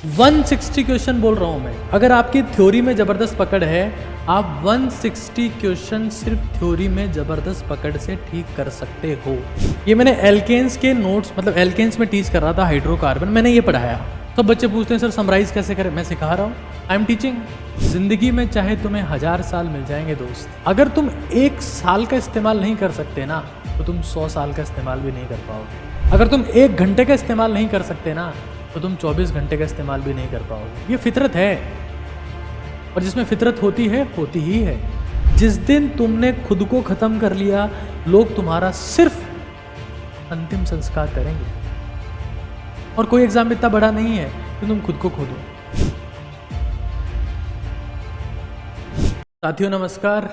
160 question बोल रहा हूँ मैं। अगर आपकी थ्योरी में ज़बरदस्त पकड़ है, आप 160 क्वेश्चन सिर्फ थ्योरी में ज़बरदस्त पकड़ से ठीक कर सकते हो। ये मैंने एल्केन्स के नोट्स, मतलब एल्केन्स में टीच कर रहा था हाइड्रोकार्बन, मैंने ये पढ़ाया। तो बच्चे पूछते हैं सर समराइज़ कैसे करें, मैं सिखा रहा हूँ, आई एम टीचिंग। ज़िंदगी में चाहे तुम्हें 1000 साल मिल जाएंगे दोस्त, अगर तुम 1 साल का इस्तेमाल नहीं कर सकते ना, तो तुम 100 साल का इस्तेमाल भी नहीं कर पाओगे। अगर तुम 1 घंटे का इस्तेमाल नहीं कर सकते ना, तो तुम 24 घंटे का इस्तेमाल भी नहीं कर पाओगे। ये फितरत है, और जिसमें फितरत होती है होती ही है। जिस दिन तुमने खुद को ख़त्म कर लिया, लोग तुम्हारा सिर्फ अंतिम संस्कार करेंगे। और कोई एग्जाम इतना बड़ा नहीं है कि तुम खुद को खो दो। साथियों नमस्कार,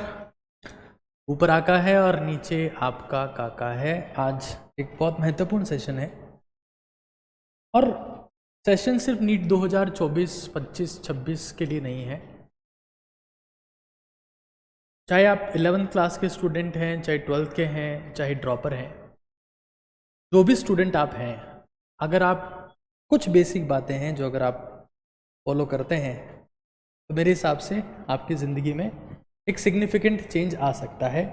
ऊपर आका है और नीचे आपका काका है। आज एक बहुत महत्वपूर्ण सेशन है, और सेशन सिर्फ नीट 2024, 25, 26 के लिए नहीं है। चाहे आप 11th क्लास के स्टूडेंट हैं, चाहे 12th के हैं, चाहे ड्रॉपर हैं, जो भी स्टूडेंट आप हैं, अगर आप कुछ बेसिक बातें हैं जो अगर आप फॉलो करते हैं, तो मेरे हिसाब से आपकी ज़िंदगी में एक सिग्निफिकेंट चेंज आ सकता है।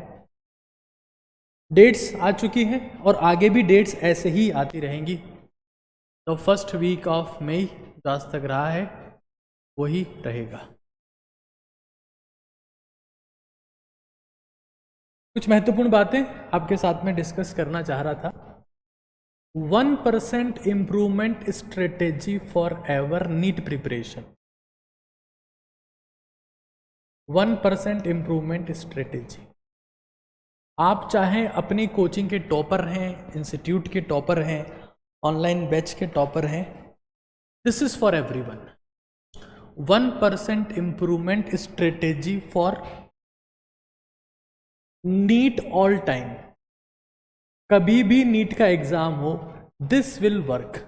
डेट्स आ चुकी हैं और आगे भी डेट्स ऐसे ही आती रहेंगी। तो फर्स्ट वीक ऑफ मई जो आज तक रहा है वही रहेगा। कुछ महत्वपूर्ण बातें आपके साथ में डिस्कस करना चाह रहा था। 1% improvement strategy for ever NEET preparation. 1% improvement strategy. आप चाहे अपनी कोचिंग के टॉपर हैं, इंस्टीट्यूट के टॉपर हैं, ऑनलाइन बैच के टॉपर हैं, this is for everyone. 1% improvement strategy for NEET all time. कभी भी नीट का एग्जाम हो, this will work,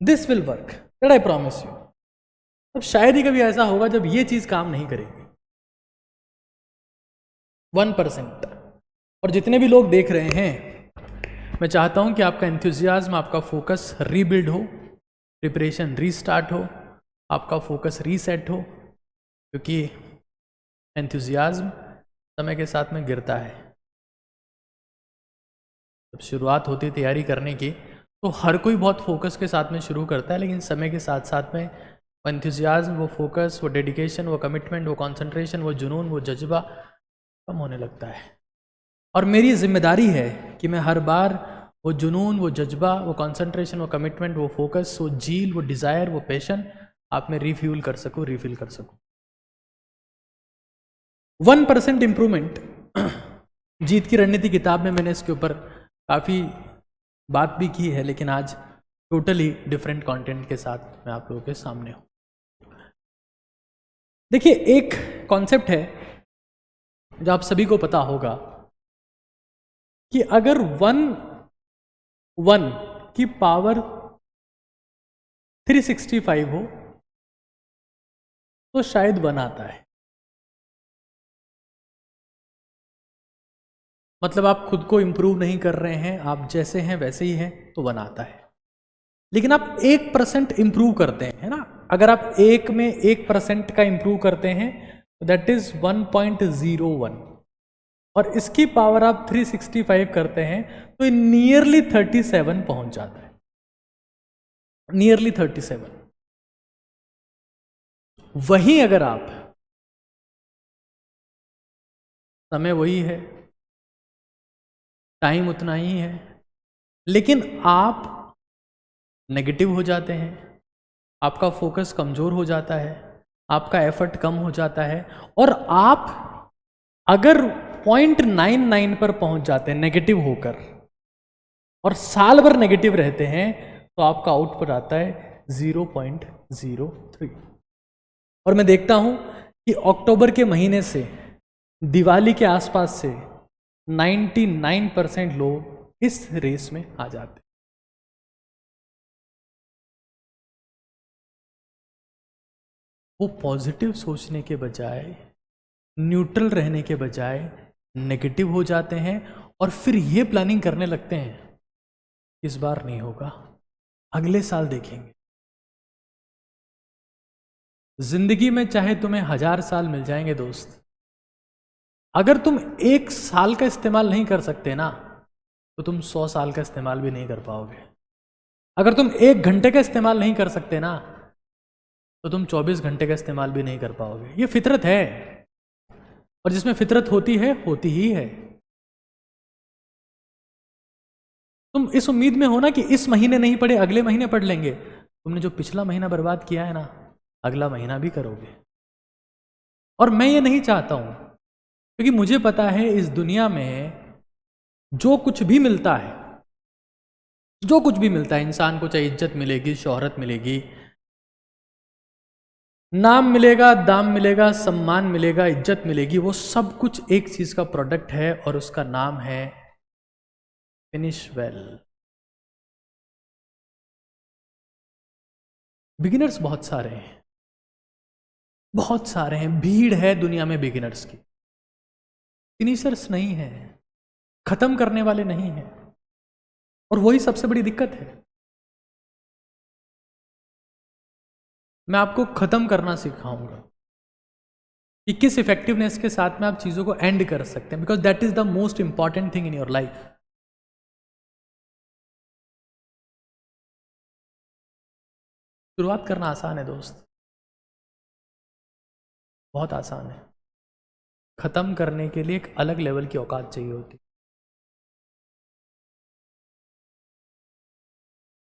this will work, that I promise you. अब शायद ही कभी ऐसा होगा जब ये चीज काम नहीं करेगी। 1%। और जितने भी लोग देख रहे हैं, मैं चाहता हूं कि आपका एंथुजियाज्म, आपका फोकस रीबिल्ड हो, प्रिपरेशन रीस्टार्ट हो, आपका फोकस रीसेट हो, क्योंकि एंथुजियाज्म समय के साथ में गिरता है। जब शुरुआत होती है तैयारी करने की, तो हर कोई बहुत फोकस के साथ में शुरू करता है, लेकिन समय के साथ साथ में वो एंथुजियाज्म, वो फोकस, वो डेडिकेशन, वो कमिटमेंट, वो कंसंट्रेशन, वो जुनून, वो जज्बा कम होने लगता है। और मेरी जिम्मेदारी है कि मैं हर बार वो जुनून, वो जज्बा, वो कंसंट्रेशन, वो कमिटमेंट, वो फोकस, वो जील, वो डिज़ायर, वो पैशन आप में रिफ्यूल कर सकूँ, रिफिल कर सकूँ। 1% इम्प्रूवमेंट जीत की रणनीति किताब में मैंने इसके ऊपर काफ़ी बात भी की है, लेकिन आज टोटली डिफरेंट कंटेंट के साथ मैं आप लोगों के सामने हूँ। देखिए, एक कॉन्सेप्ट है जो आप सभी को पता होगा कि अगर 1 की पावर 365 हो तो शायद 1 आता है। मतलब आप खुद को इंप्रूव नहीं कर रहे हैं, आप जैसे हैं वैसे ही हैं, तो 1 आता है। लेकिन आप 1% इंप्रूव करते हैं, है ना। अगर आप 1 में 1% का इंप्रूव करते हैं, दैट इज 1.01, और इसकी पावर आप 365 करते हैं तो नियरली 37 पहुंच जाता है, नियरली 37। वहीं अगर आप, समय वही है, टाइम उतना ही है, लेकिन आप नेगेटिव हो जाते हैं, आपका फोकस कमजोर हो जाता है, आपका एफर्ट कम हो जाता है, और आप अगर 0.99 पर पहुंच जाते हैं नेगेटिव होकर, और साल भर नेगेटिव रहते हैं, तो आपका आउटपुट आता है 0.03। और मैं देखता हूं कि अक्टूबर के महीने से दिवाली के आसपास से 99% लोग इस रेस में आ जाते हैं। वो पॉजिटिव सोचने के बजाय, न्यूट्रल रहने के बजाय नेगेटिव हो जाते हैं, और फिर ये प्लानिंग करने लगते हैं, इस बार नहीं होगा, अगले साल देखेंगे। जिंदगी में चाहे तुम्हें 1000 साल मिल जाएंगे दोस्त, अगर तुम 1 साल का इस्तेमाल नहीं कर सकते ना, तो तुम 100 साल का इस्तेमाल भी नहीं कर पाओगे। अगर तुम 1 घंटे का इस्तेमाल नहीं कर सकते ना, तो तुम 24 घंटे का इस्तेमाल भी नहीं कर पाओगे। ये फितरत है, और जिसमें फितरत होती है होती ही है। तुम इस उम्मीद में हो ना कि इस महीने नहीं पढ़े अगले महीने पढ़ लेंगे। तुमने जो पिछला महीना बर्बाद किया है ना, अगला महीना भी करोगे। और मैं ये नहीं चाहता हूं, क्योंकि मुझे पता है इस दुनिया में जो कुछ भी मिलता है, जो कुछ भी मिलता है इंसान को, चाहे इज्जत मिलेगी, शोहरत मिलेगी, नाम मिलेगा, दाम मिलेगा, सम्मान मिलेगा, इज्जत मिलेगी, वो सब कुछ एक चीज का प्रोडक्ट है, और उसका नाम है फिनिश वेल। बिगिनर्स बहुत सारे हैं, बहुत सारे हैं, भीड़ है दुनिया में बिगिनर्स की। फिनिशर्स नहीं है, खत्म करने वाले नहीं हैं, और वही सबसे बड़ी दिक्कत है। मैं आपको खत्म करना सिखाऊंगा कि किस इफेक्टिवनेस के साथ में आप चीजों को एंड कर सकते हैं, because that is the most important thing in your life. शुरुआत करना आसान है दोस्त, बहुत आसान है। खत्म करने के लिए एक अलग लेवल की औकात चाहिए होती।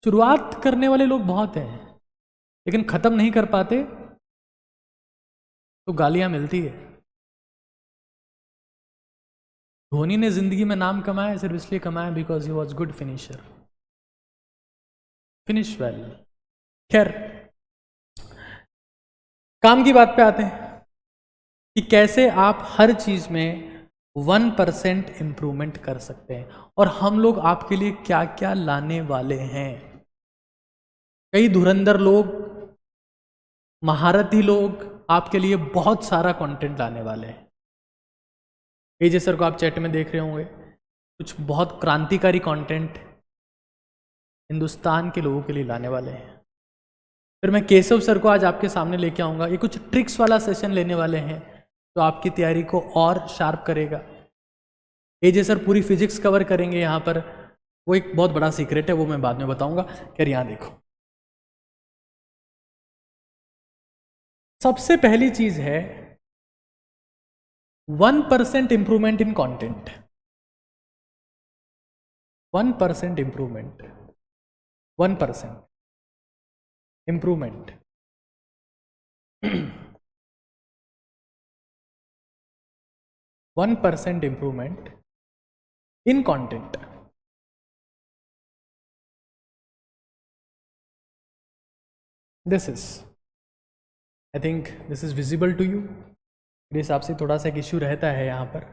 शुरुआत करने वाले लोग बहुत हैं, लेकिन खत्म नहीं कर पाते तो गालियां मिलती है। धोनी ने जिंदगी में नाम कमाया सिर्फ इसलिए कमाया because he was good finisher, finish well. खैर, काम की बात पे आते हैं कि कैसे आप हर चीज में 1% इंप्रूवमेंट कर सकते हैं, और हम लोग आपके लिए क्या क्या लाने वाले हैं। कई धुरंधर लोग, महारथी लोग आपके लिए बहुत सारा कंटेंट लाने वाले हैं। एजे सर को आप चैट में देख रहे होंगे, कुछ बहुत क्रांतिकारी कंटेंट हिंदुस्तान के लोगों के लिए लाने वाले हैं। फिर मैं केशव सर को आज आपके सामने लेके आऊँगा, ये कुछ ट्रिक्स वाला सेशन लेने वाले हैं जो आपकी तैयारी को और शार्प करेगा। एजे सर पूरी फिजिक्स कवर करेंगे यहाँ पर, वो एक बहुत बड़ा सीक्रेट है, वो मैं बाद में बताऊँगा। खैर यहाँ देखो, सबसे पहली चीज़ है 1% improvement in content. 1% improvement, 1% improvement. 1% improvement in content. This is, I think this is visible to you. मेरे हिसाब से थोड़ा सा एक इश्यू रहता है यहाँ पर।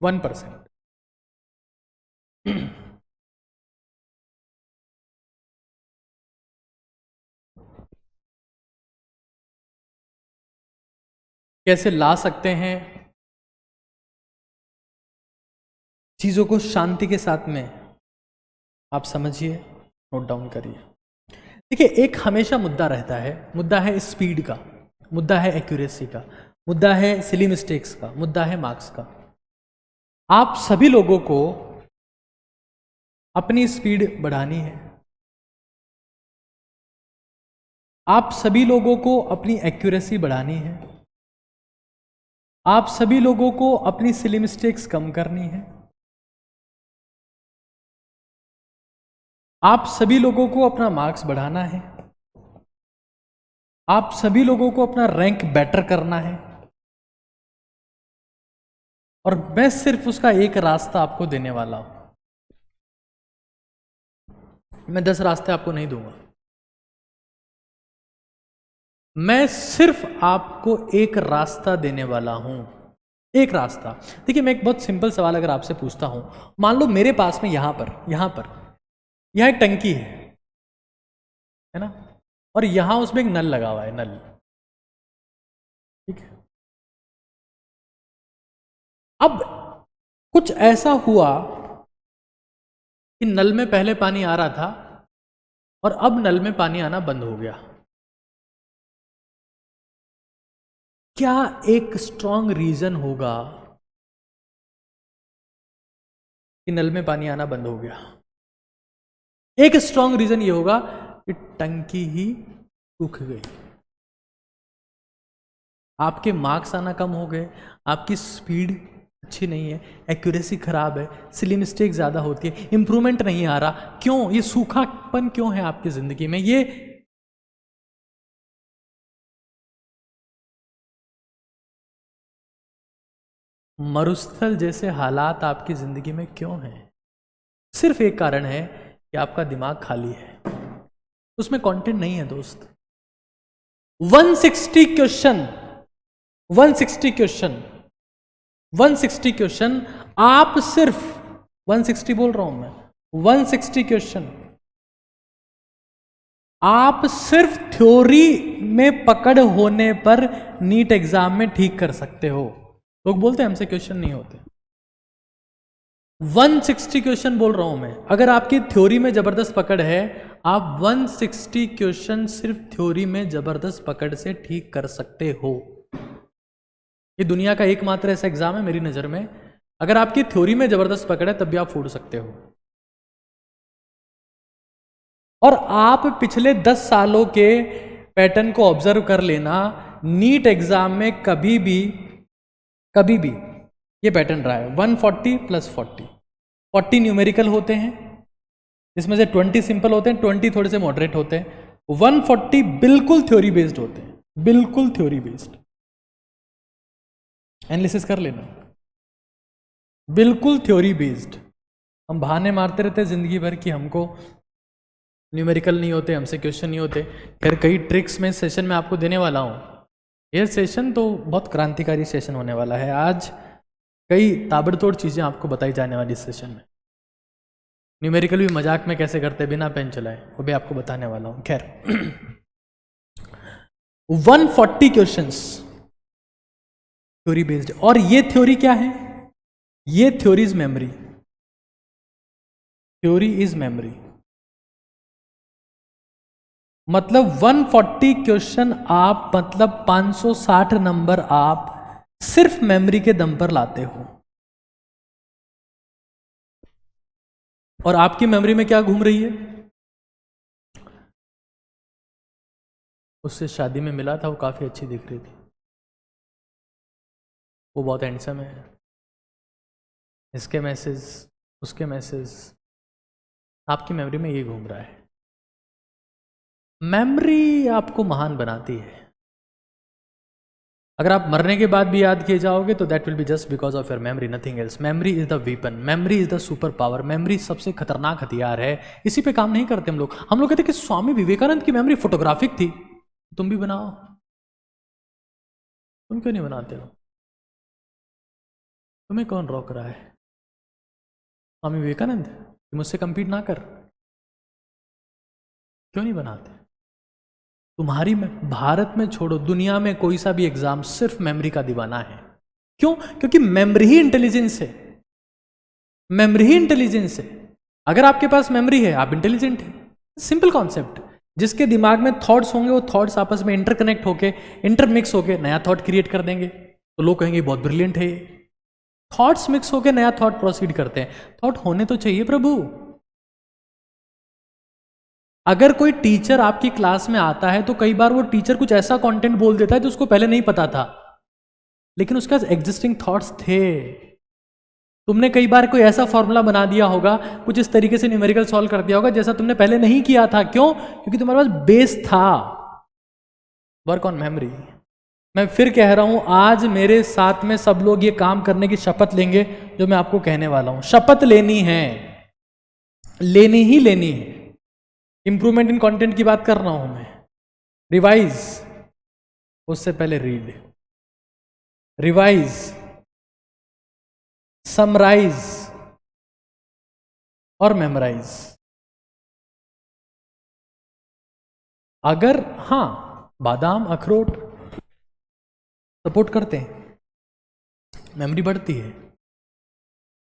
1%। कैसे ला सकते हैं चीज़ों को शांति के साथ में, आप समझिए, नोट डाउन करिए। देखिए, एक हमेशा मुद्दा रहता है, मुद्दा है स्पीड का, मुद्दा है एक्यूरेसी का, मुद्दा है सिली मिस्टेक्स का, मुद्दा है मार्क्स का। आप सभी लोगों को अपनी स्पीड बढ़ानी है, आप सभी लोगों को अपनी एक्यूरेसी बढ़ानी है, आप सभी लोगों को अपनी सिली मिस्टेक्स कम करनी है, आप सभी लोगों को अपना मार्क्स बढ़ाना है, आप सभी लोगों को अपना रैंक बेटर करना है। और मैं सिर्फ उसका एक रास्ता आपको देने वाला हूं, मैं 10 रास्ते आपको नहीं दूंगा। मैं सिर्फ आपको एक रास्ता देने वाला हूं, एक रास्ता। देखिए, मैं एक बहुत सिंपल सवाल अगर आपसे पूछता हूं, मान लो मेरे पास में यहां एक टंकी है ना, और यहां उसमें एक नल लगा हुआ है, नल, ठीक है। अब कुछ ऐसा हुआ कि नल में पहले पानी आ रहा था और अब नल में पानी आना बंद हो गया। क्या एक स्ट्रॉन्ग रीजन होगा कि नल में पानी आना बंद हो गया? एक स्ट्रॉन्ग रीजन ये होगा कि टंकी ही सूख गई, आपके मार्क्स आना कम हो गए, आपकी स्पीड अच्छी नहीं है, एक्यूरेसी खराब है, सिली मिस्टेक ज़्यादा होती है, इंप्रूवमेंट नहीं आ रहा। क्यों? ये सूखापन क्यों है आपकी ज़िंदगी में? ये मरुस्थल जैसे हालात आपकी ज़िंदगी में क्यों हैं? सिर्फ एक कारण है कि आपका दिमाग खाली है, उसमें कंटेंट नहीं है दोस्त। 160 क्वेश्चन 160 क्वेश्चन 160 क्वेश्चन आप सिर्फ 160 बोल रहा हूं मैं, 160 क्वेश्चन आप सिर्फ थ्योरी में पकड़ होने पर नीट एग्जाम में ठीक कर सकते हो। लोग बोलते हैं हमसे क्वेश्चन नहीं होते। 160 क्वेश्चन बोल रहा हूं मैं। अगर आपकी थ्योरी में जबरदस्त पकड़ है, आप 160 क्वेश्चन सिर्फ थ्योरी में जबरदस्त पकड़ से ठीक कर सकते हो। ये दुनिया का एकमात्र ऐसा एग्जाम है मेरी नजर में, अगर आपकी थ्योरी में जबरदस्त पकड़ है तब भी आप फूट सकते हो। और आप पिछले 10 सालों के पैटर्न को ऑब्जर्व कर लेना, नीट एग्जाम में कभी भी ये पैटर्न रहा है। 140 + 40 न्यूमेरिकल होते हैं, इसमें से 20 सिंपल होते हैं, 20 थोड़े से मॉडरेट होते हैं, 140 बिल्कुल थ्योरी बेस्ड होते हैं, बिल्कुल थ्योरी बेस्ड। एनालिसिस कर लेना, बिल्कुल थ्योरी बेस्ड। हम बहाने मारते रहते हैं जिंदगी भर कि हमको न्यूमेरिकल नहीं होते, हमसे क्वेश्चन नहीं होते। फिर कई ट्रिक्स में सेशन में आपको देने वाला हूँ। ये सेशन तो बहुत क्रांतिकारी सेशन होने वाला है। आज कई ताबड़तोड़ चीज़ें आपको बताई जाने वाली इस सेशन में। न्यूमेरिकल भी मजाक में कैसे करते बिना पेन चलाए, वो भी आपको बताने वाला हूँ। खैर 140 क्वेश्चंस थ्योरी बेस्ड। और ये थ्योरी क्या है? ये theory is memory, theory is memory. मतलब 140 क्वेश्चन आप, मतलब 560 नंबर आप सिर्फ मेमोरी के दम पर लाते हो। और आपकी मेमोरी में क्या घूम रही है? उससे शादी में मिला था, वो काफी अच्छी दिख रही थी, वो बहुत हैंडसम है, इसके मैसेज, उसके मैसेज, आपकी मेमोरी में ये घूम रहा है। मेमोरी आपको महान बनाती है। अगर आप मरने के बाद भी याद किए जाओगे तो that will be just because of your memory, nothing else. Memory is the weapon, memory is the super power, memory सबसे खतरनाक हथियार है। इसी पे काम नहीं करते हम लोग। हम लोग कहते कि स्वामी विवेकानंद की मेमोरी फोटोग्राफिक थी, तुम भी बनाओ। तुम क्यों नहीं बनाते हो? तुम्हें कौन रोक रहा है? स्वामी विवेकानंद मुझसे कंपीट ना कर, क्यों नहीं बनाते? तुम्हारी में, भारत में छोड़ो, दुनिया में कोई सा भी एग्जाम सिर्फ मेमोरी का दीवाना है। क्यों? क्योंकि मेमोरी ही इंटेलिजेंस है, मेमोरी ही इंटेलिजेंस है। अगर आपके पास मेमोरी है, आप इंटेलिजेंट है। Simple concept. जिसके दिमाग में थॉट्स होंगे, वो थॉट्स आपस में इंटरकनेक्ट होके, इंटरमिक्स होके नया थॉट क्रिएट कर देंगे, तो लोग कहेंगे बहुत ब्रिलियंट है। थॉट्स मिक्स होके नया थॉट प्रोसीड करते हैं। थॉट होने तो चाहिए प्रभु। अगर कोई टीचर आपकी क्लास में आता है तो कई बार वो टीचर कुछ ऐसा कंटेंट बोल देता है जो उसको पहले नहीं पता था, लेकिन उसके पास एग्जिस्टिंग थॉट्स थे। तुमने कई बार कोई ऐसा फॉर्मूला बना दिया होगा, कुछ इस तरीके से न्यूमेरिकल सॉल्व कर दिया होगा जैसा तुमने पहले नहीं किया था। क्यों? क्योंकि तुम्हारे पास बेस था। Work on memory. मैं फिर कह रहा हूं, आज मेरे साथ में सब लोग ये काम करने की शपथ लेंगे जो मैं आपको कहने वाला हूं। शपथ लेनी है, लेनी ही लेनी है। इंप्रूवमेंट इन कंटेंट की बात कर रहा हूं मैं। रिवाइज, उससे पहले रीड, रिवाइज, समराइज और मेमोराइज। अगर हां, बादाम अखरोट सपोर्ट करते हैं, मेमोरी बढ़ती है,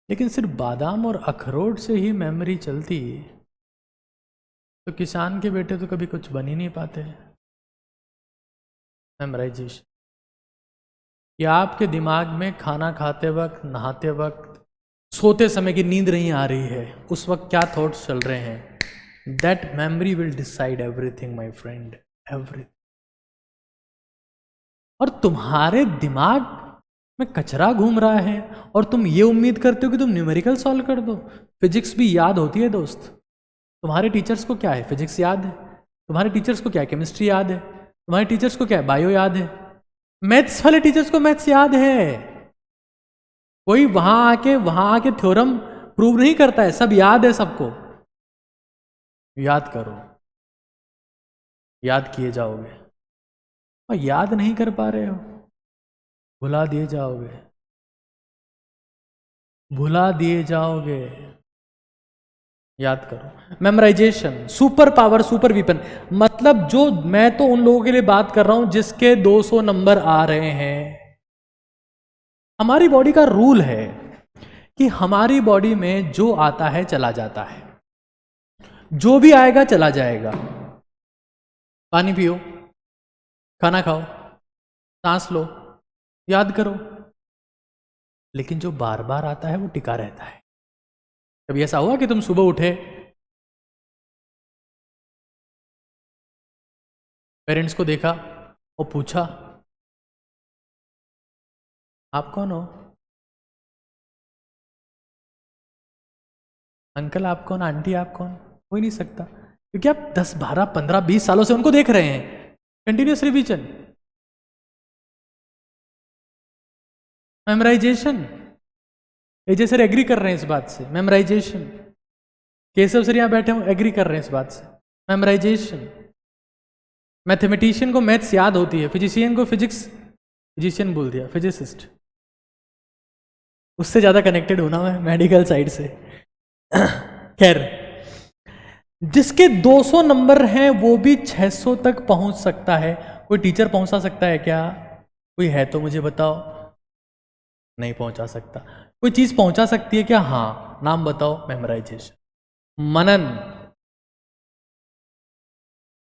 लेकिन सिर्फ बादाम और अखरोट से ही मेमोरी चलती है तो किसान के बेटे तो कभी कुछ बन ही नहीं पाते। मेमोराइजेशन, कि आपके दिमाग में खाना खाते वक्त, नहाते वक्त, सोते समय की नींद नहीं आ रही है, उस वक्त क्या थॉट्स चल रहे हैं, that memory will decide everything my friend, everything. और तुम्हारे दिमाग में कचरा घूम रहा है और तुम ये उम्मीद करते हो कि तुम न्यूमेरिकल सॉल्व कर दो। फिजिक्स भी याद होती है दोस्त। तुम्हारे टीचर्स को क्या है, फिजिक्स याद है। तुम्हारे टीचर्स को क्या है, केमिस्ट्री याद है। तुम्हारे टीचर्स को क्या है, बायो याद है। मैथ्स वाले टीचर्स को मैथ्स याद है। कोई वहां आके थ्योरम प्रूव नहीं करता है, सब याद है सबको। याद करो, याद किए जाओगे। और याद नहीं कर पा रहे हो, भुला दिए जाओगे, भुला दिए जाओगे। याद करो। Memorisation, super power, super weapon. मतलब जो मैं तो उन लोगों के लिए बात कर रहा हूं जिसके 200 नंबर आ रहे हैं। हमारी बॉडी का रूल है कि हमारी बॉडी में जो आता है चला जाता है, जो भी आएगा चला जाएगा। पानी पियो, खाना खाओ, सांस लो, याद करो, लेकिन जो बार बार आता है वो टिका रहता है। कभी ऐसा हुआ कि तुम सुबह उठे, पेरेंट्स को देखा और पूछा आप कौन हो, अंकल आप कौन, आंटी आप कौन? हो ही नहीं सकता, क्योंकि आप 10, 12, 15, 20 सालों से उनको देख रहे हैं। Continuous revision, memorization. AJ sir agree कर रहे हैं इस बात से, मेमोराइजेशन। केशव सर यहां बैठे हो, एग्री कर रहे हैं इस बात से, मेमोराइजेशन। मैथमेटिशियन को मैथ्स याद होती है, फिजिशियन को फिजिक्स, फिजिशियन बोल दिया, फिजिसिस्ट। उससे ज्यादा कनेक्टेड होना मैं मेडिकल साइड से। खैर, जिसके 200 नंबर हैं वो भी 600 तक पहुंच सकता है। कोई टीचर पहुंचा सकता है क्या? कोई है तो मुझे बताओ। नहीं पहुंचा सकता। कोई चीज पहुंचा सकती है क्या? हाँ, नाम बताओ। मेमोराइजेशन, मनन।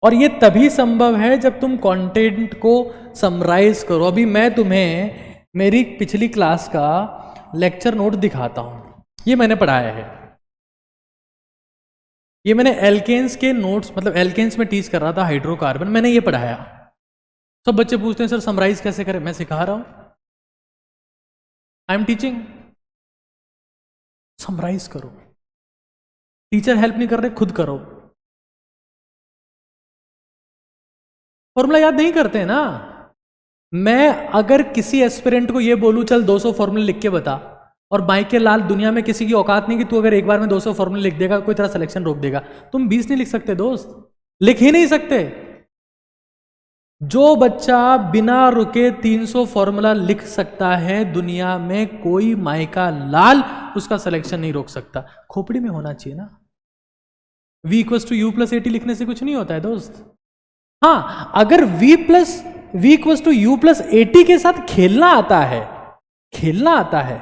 और ये तभी संभव है जब तुम कंटेंट को समराइज करो। अभी मैं तुम्हें मेरी पिछली क्लास का लेक्चर नोट दिखाता हूं। ये मैंने पढ़ाया है, ये मैंने एल्केन्स के नोट्स, मतलब एल्केन्स में टीच कर रहा था हाइड्रोकार्बन, मैंने ये पढ़ाया। सब बच्चे पूछते हैं सर समराइज कैसे करें, मैं सिखा रहा हूं, आई एम टीचिंग। समराइज करो, टीचर हेल्प नहीं कर रहे, खुद करो। फॉर्मूला याद नहीं करते ना। मैं अगर किसी एस्पिरेंट को ये बोलूं चल 200 फॉर्मूले लिख के बता, और माइके लाल दुनिया में किसी की औकात नहीं कि तू अगर एक बार में 200 फॉर्मूले लिख देगा, कोई तेरा सिलेक्शन रोक देगा। तुम 20 नहीं लिख सकते दोस्त, लिख ही नहीं सकते। जो बच्चा बिना रुके 300 फॉर्मूला लिख सकता है दुनिया में, कोई माइका लाल उसका सिलेक्शन नहीं रोक सकता। खोपड़ी में होना चाहिए ना। v = u+80 लिखने से कुछ नहीं होता है दोस्त। हाँ, अगर v = u+80 के साथ खेलना आता है, खेलना आता है,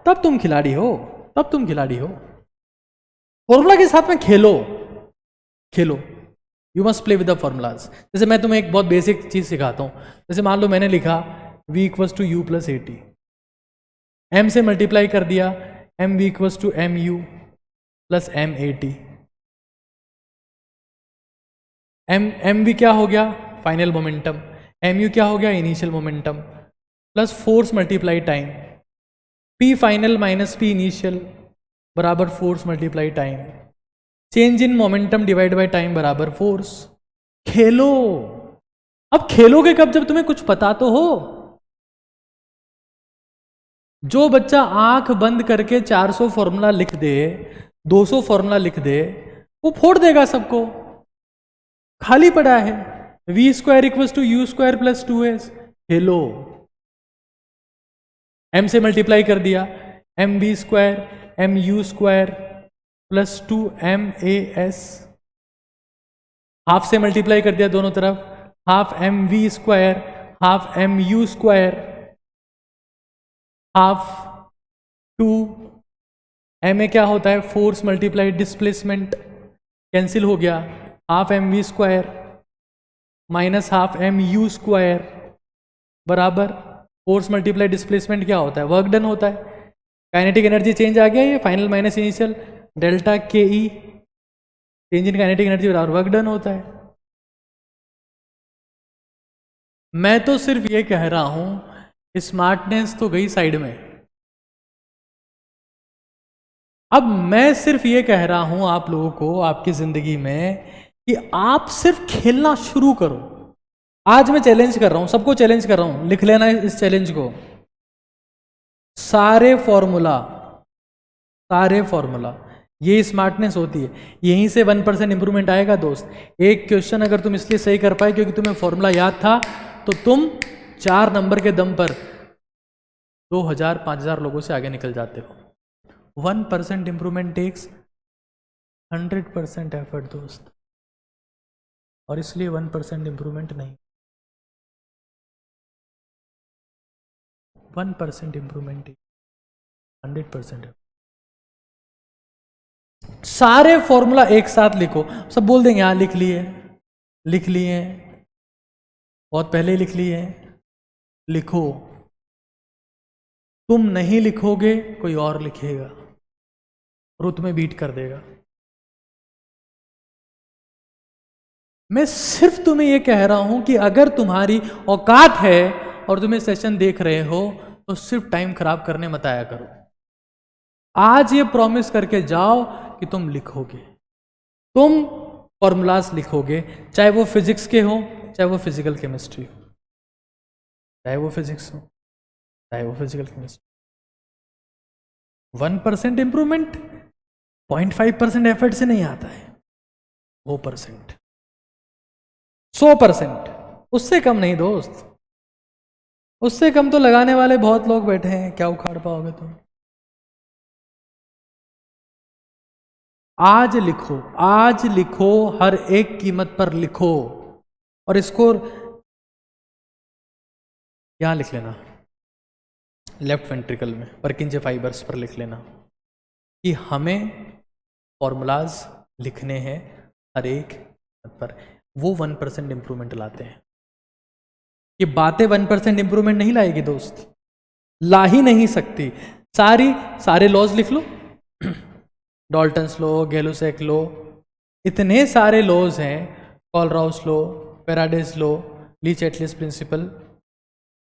तब तुम खिलाड़ी हो, तब तुम खिलाड़ी हो। फॉर्मूला के साथ में खेलो, खेलो। You must play with the formulas. जैसे मैं तुम्हें एक बहुत बेसिक चीज सिखाता हूं। जैसे मान लो मैंने लिखा v = u+80, m से मल्टीप्लाई कर दिया, mv = mu + m80। mv क्या हो गया? Final momentum. mu क्या हो गया? Initial momentum plus force multiply time. p final minus p initial बराबर force multiply time. Change in momentum divide by time बराबर फोर्स। खेलो। अब खेलोगे कब? जब तुम्हें कुछ पता तो हो। जो बच्चा आंख बंद करके 400 फॉर्मूला लिख दे, 200 फॉर्मूला लिख दे, वो फोड़ देगा सबको। खाली पड़ा है। v² = u² + 2s। खेलो। m से मल्टीप्लाई कर दिया, mv² mu² + 2mas। हाफ से मल्टीप्लाई कर दिया दोनों तरफ, half mv², half mu², half 2 ma क्या होता है? फोर्स मल्टीप्लाई डिस्प्लेसमेंट, कैंसिल हो गया। Half m v square minus half m u square बराबर फोर्स मल्टीप्लाई डिस्प्लेसमेंट क्या होता है, वर्क डन होता है। काइनेटिक एनर्जी चेंज आ गया, ये फाइनल माइनस इनिशियल डेल्टा के ई, चेंज इन काइनेटिक एनर्जी बराबर वर्क डन होता है। मैं तो सिर्फ ये कह रहा हूं स्मार्टनेस तो गई साइड में। अब मैं सिर्फ ये कह रहा हूं आप लोगों को आपकी जिंदगी में कि आप सिर्फ खेलना शुरू करो। आज मैं चैलेंज कर रहा हूं, सबको चैलेंज कर रहा हूं, लिख लेना इस चैलेंज को। सारे फॉर्मूला ये स्मार्टनेस होती है, यहीं से 1% इंप्रूवमेंट आएगा दोस्त। एक क्वेश्चन अगर तुम इसलिए सही कर पाए क्योंकि तुम्हें फॉर्मूला याद था, तो तुम 4 नंबर के दम पर 2000-5000 लोगों से आगे निकल जाते हो। 1% इंप्रूवमेंट टेक्स 100% एफर्ट दोस्त, और इसलिए 1% इंप्रूवमेंट नहीं, 1% इंप्रूवमेंट 100%। सारे फॉर्मूला एक साथ लिखो। सब बोल देंगे हाँ लिख लिए, बहुत पहले ही लिख लिए। लिखो, तुम नहीं लिखोगे कोई और लिखेगा और वो तुम्हें बीट कर देगा। मैं सिर्फ तुम्हें यह कह रहा हूं कि अगर तुम्हारी औकात है और तुम सेशन देख रहे हो तो सिर्फ टाइम खराब करने मत आया करो। आज ये प्रॉमिस करके जाओ कि तुम लिखोगे, तुम फॉर्मूलाज लिखोगे, चाहे वो फिजिक्स के हो, चाहे वो फिजिकल केमिस्ट्री हो, चाहे वो फिजिक्स हो, चाहे वो फिजिकल केमिस्ट्री। 1% इंप्रूवमेंट 0.5% एफर्ट से नहीं आता है, 100%, 100%, उससे कम नहीं दोस्त। उससे कम तो लगाने वाले बहुत लोग बैठे हैं, क्या उखाड़ पाओगे तुम। आज लिखो, हर एक कीमत पर लिखो। और इसको यहां लिख लेना, लेफ्ट वेंट्रिकल में परकिंजे फाइबर्स पर लिख लेना कि हमें फॉर्मूलाज लिखने हैं हर एक कीमत पर। वो 1% इंप्रूवमेंट लाते हैं। ये बातें 1% इंप्रूवमेंट नहीं लाएगी दोस्त, ला ही नहीं सकती। सारे लॉज लिख लो, डॉल्टन्स लॉ, गैलो-सेक लॉ, इतने सारे लॉज हैं, Kohlrausch law, Faraday's law, Le Chatelier principle,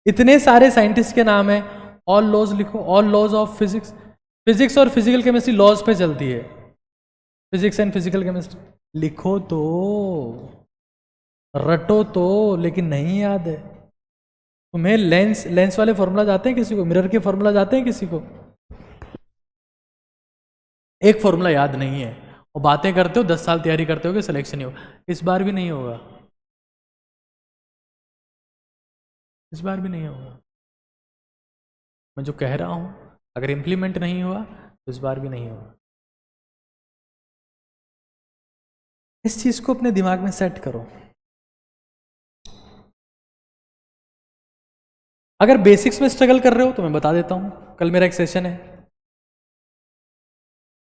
इतने सारे साइंटिस्ट के नाम है। ऑल लॉज लिखो, ऑल लॉज ऑफ फिजिक्स और फिजिकल केमिस्ट्री लॉज पे चलती है। फिजिक्स एंड फिजिकल केमिस्ट्री लिखो तो, रटो तो, लेकिन नहीं याद है तुम्हें। लेंस वाले फॉर्मूला आते हैं किसी को, मिरर के फॉर्मूला आते हैं किसी को? एक फॉर्मूला याद नहीं है और बातें करते हो, 10 साल तैयारी करते हो कि सिलेक्शन नहीं होगा। इस बार भी नहीं होगा, इस बार भी नहीं होगा। मैं जो कह रहा हूं अगर इंप्लीमेंट नहीं हुआ तो इस बार भी नहीं होगा। इस चीज को अपने दिमाग में सेट करो। अगर बेसिक्स में स्ट्रगल कर रहे हो तो मैं बता देता हूं, कल मेरा एक सेशन है,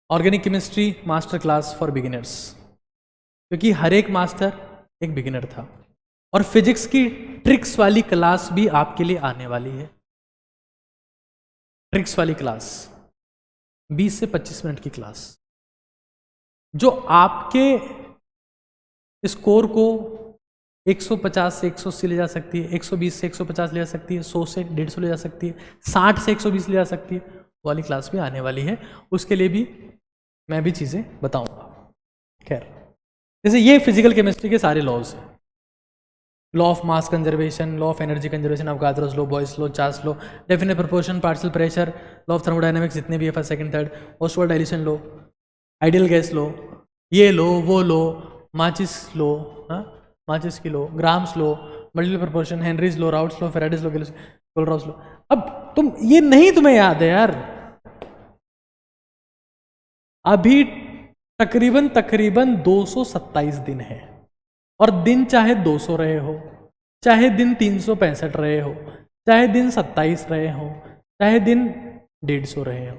organic chemistry master class for beginners, क्योंकि हर एक मास्टर एक बिगिनर था। और फिजिक्स की ट्रिक्स वाली क्लास भी आपके लिए आने वाली है। ट्रिक्स वाली क्लास 20 से 25 मिनट की क्लास, जो आपके स्कोर को 150 से 180 ले जा सकती है, 120 से 150 ले जा सकती है, 100 से 150 ले जा सकती है, 60 से 120 ले जा सकती है। वाली क्लास भी आने वाली है, उसके लिए भी मैं भी चीज़ें बताऊंगा। खैर, जैसे ये फिजिकल केमिस्ट्री के सारे लॉज हैं, law of mass conservation, law of energy conservation, Avogadro's law, Boyle's law, Charles law, definite proportion, partial pressure, law of thermodynamics, जितने भी है first second third, Ostwald dilution law, ideal gas law, ये law वो law, माचिस law, माचिस की law, Graham's law, multiple proportion, Henry's law, Raoult's law, Faraday's law, Kohlrausch law. अब तुम ये नहीं तुम्हें याद है यार, अभी तकरीबन 227 दिन है, और दिन चाहे 200 रहे हो, चाहे दिन 365 रहे हो, चाहे दिन 27 रहे हो, चाहे दिन 150 रहे हो,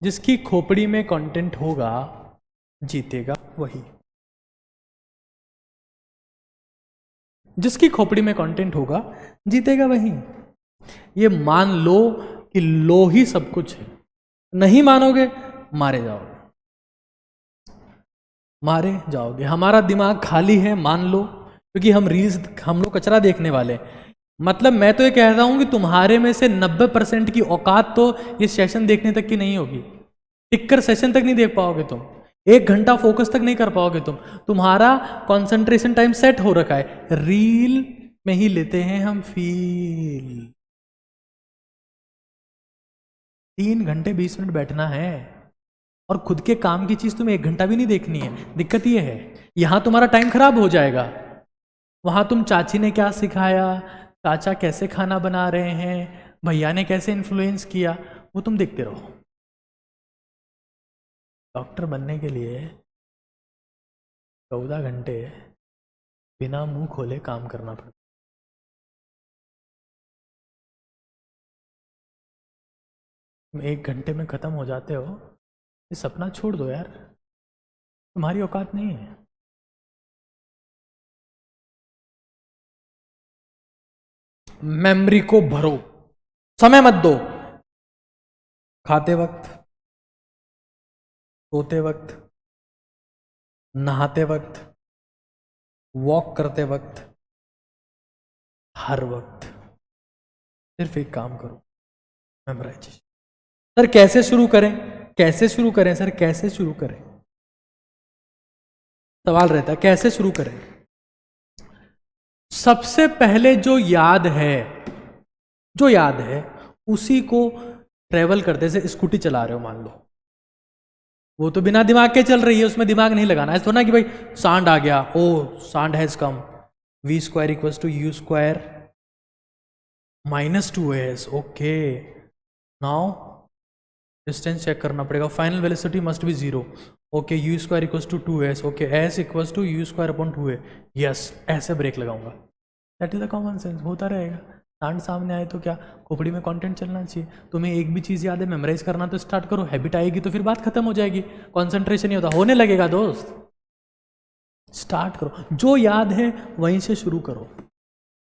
जिसकी खोपड़ी में कंटेंट होगा जीतेगा वही। जिसकी खोपड़ी में कंटेंट होगा जीतेगा वही। ये मान लो कि लो ही सब कुछ है, नहीं मानोगे मारे जाओगे, मारे जाओगे। हमारा दिमाग खाली है मान लो, क्योंकि हम लोग कचरा देखने वाले हैं। मतलब मैं तो ये कह रहा हूं कि तुम्हारे में से 90% की औकात तो ये सेशन देखने तक की नहीं होगी। टिककर सेशन तक नहीं देख पाओगे तुम, 1 घंटा फोकस तक नहीं कर पाओगे तुम। तुम्हारा कंसंट्रेशन टाइम सेट हो रखा है, रील में ही लेते हैं हम फील। 3 घंटे 20 मिनट बैठना है और खुद के काम की चीज तुम्हें 1 घंटा भी नहीं देखनी है। दिक्कत ये है, यहां तुम्हारा टाइम खराब हो जाएगा। वहां तुम चाची ने क्या सिखाया, चाचा कैसे खाना बना रहे हैं, भैया ने कैसे इन्फ्लुएंस किया, वो तुम देखते रहो। डॉक्टर बनने के लिए 14 घंटे बिना मुंह खोले काम करना पड़ता। तुम 1 घंटे में खत्म हो जाते हो। ये सपना छोड़ दो यार, तुम्हारी औकात नहीं है। मेमोरी को भरो, समय मत दो। खाते वक्त, सोते वक्त, नहाते वक्त, वॉक करते वक्त, हर वक्त सिर्फ एक काम करो, मेमोराइजेशन। सर कैसे शुरू करें, कैसे शुरू करें सर, कैसे शुरू करें? सवाल रहता है कैसे शुरू करें। सबसे पहले जो याद है उसी को ट्रेवल करते, जैसे स्कूटी चला रहे हो मान लो, वो तो बिना दिमाग के चल रही है, उसमें दिमाग नहीं लगाना। ऐसा ना कि भाई सांड आ गया, ओ सांड has come, v² = u² -2s, okay now distance check करना पड़ेगा, final velocity must be 0, okay u² = 2s, okay s = u²/2a, yes ऐसे ब्रेक लगाऊंगा। That is the common sense, होता रहेगा। सांड सामने आए तो क्या, खोपड़ी में कंटेंट चलना चाहिए। तुम्हें एक भी चीज़ याद है, मेमोराइज करना तो स्टार्ट करो, हैबिट आएगी तो फिर बात खत्म हो जाएगी। कंसंट्रेशन नहीं होता, होने लगेगा दोस्त। स्टार्ट करो, जो याद है वहीं से शुरू करो,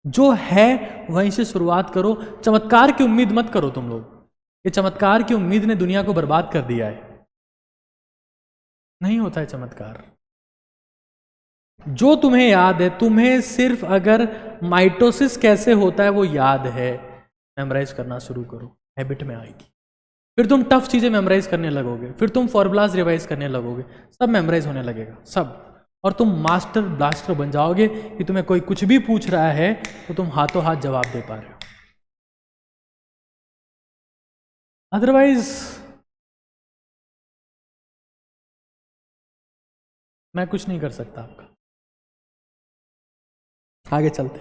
जो है वहीं से शुरुआत करो। चमत्कार की उम्मीद मत करो तुम लोग, ये चमत्कार की उम्मीद ने दुनिया को बर्बाद कर दिया है। नहीं होता है चमत्कार। जो तुम्हें याद है, तुम्हें सिर्फ अगर माइटोसिस कैसे होता है वो याद है, मेमोराइज करना शुरू करो, हैबिट में आएगी। फिर तुम टफ चीजें मेमोराइज करने लगोगे, फिर तुम फॉर्मूलाज रिवाइज करने लगोगे, सब मेमोराइज होने लगेगा सब। और तुम मास्टर ब्लास्टर बन जाओगे कि तुम्हें कोई कुछ भी पूछ रहा है तो तुम हाथों हाथ जवाब दे पा रहे हो। अदरवाइज मैं कुछ नहीं कर सकता आपका। आगे चलते।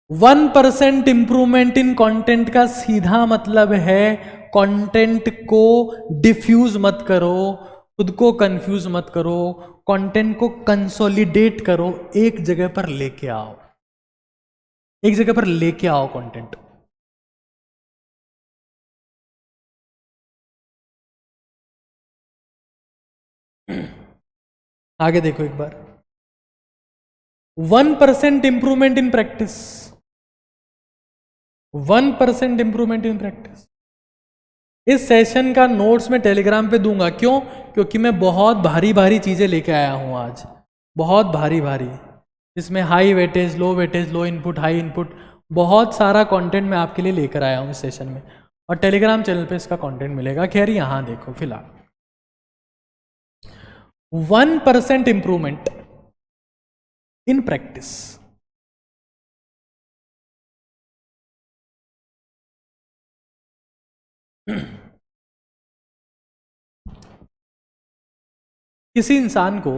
1% इंप्रूवमेंट इन कंटेंट का सीधा मतलब है कंटेंट को डिफ्यूज मत करो, खुद को कंफ्यूज मत करो, कंटेंट को कंसोलिडेट करो, एक जगह पर लेके आओ, एक जगह पर लेके आओ कंटेंट। आगे देखो एक बार, 1% improvement in practice, 1% improvement in practice. इस सेशन का नोट्स मैं टेलीग्राम पे दूंगा, क्यों? क्योंकि मैं बहुत भारी भारी चीजें लेके आया हूं आज, बहुत भारी भारी, इसमें हाई वेटेज, लो वेटेज, लो इनपुट, हाई इनपुट, बहुत सारा कंटेंट मैं आपके लिए लेकर आया हूं इस सेशन में, और टेलीग्राम चैनल पे इसका कंटेंट मिलेगा। खैर यहां देखो फिलहाल 1% इंप्रूवमेंट इन प्रैक्टिस। किसी इंसान को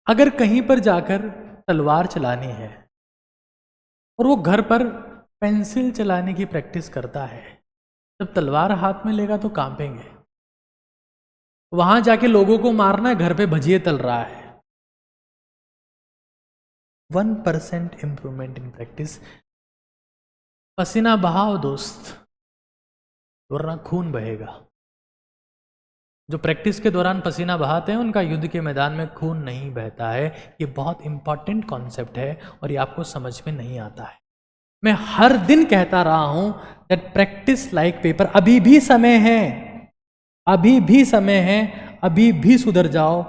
अगर कहीं पर जाकर तलवार चलानी है और वो घर पर पेंसिल चलाने की प्रैक्टिस करता है, जब तलवार हाथ में लेगा तो कांपेंगे। वहां जाके लोगों को मारना है, घर पे भजिए तल रहा है। 1% इंप्रूवमेंट इन प्रैक्टिस। पसीना बहाओ दोस्त, वरना खून बहेगा। जो प्रैक्टिस के दौरान पसीना बहाते हैं उनका युद्ध के मैदान में खून नहीं बहता है। ये बहुत इंपॉर्टेंट कॉन्सेप्ट है और ये आपको समझ में नहीं आता है। मैं हर दिन कहता रहा हूं दैट प्रैक्टिस लाइक पेपर। अभी भी समय है, अभी भी समय है, अभी भी सुधर जाओ।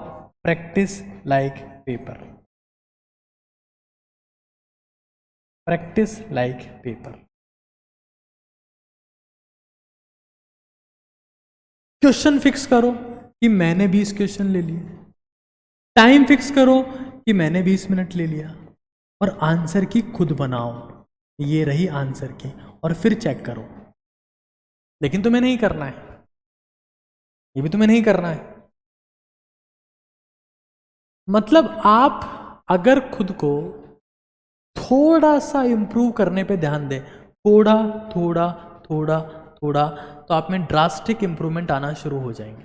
Practice like paper, practice like paper. Question fix करो कि मैंने 20 क्वेश्चन ले लिए, टाइम फिक्स करो कि मैंने 20 मिनट ले लिया, और आंसर की खुद बनाओ। ये रही आंसर की, और फिर चेक करो। लेकिन तुम्हें नहीं करना है, ये भी तुम्हें नहीं करना है। मतलब आप अगर खुद को थोड़ा सा इंप्रूव करने पे ध्यान दें, थोड़ा थोड़ा थोड़ा थोड़ा, तो आप में ड्रास्टिक इंप्रूवमेंट आना शुरू हो जाएंगे।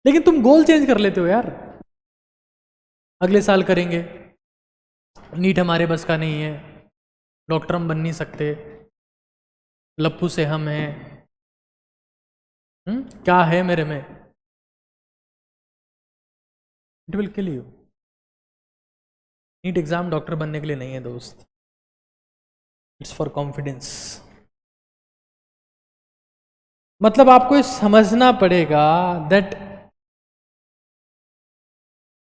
लेकिन तुम गोल चेंज कर लेते हो यार, अगले साल करेंगे, नीट हमारे बस का नहीं है, डॉक्टर हम बन नहीं सकते, लप्पू से हम हैं, क्या है मेरे में, it will kill you. NEET exam doctor बनने के लिए नहीं है दोस्त, इट्स फॉर कॉन्फिडेंस। मतलब आपको ये समझना पड़ेगा दैट,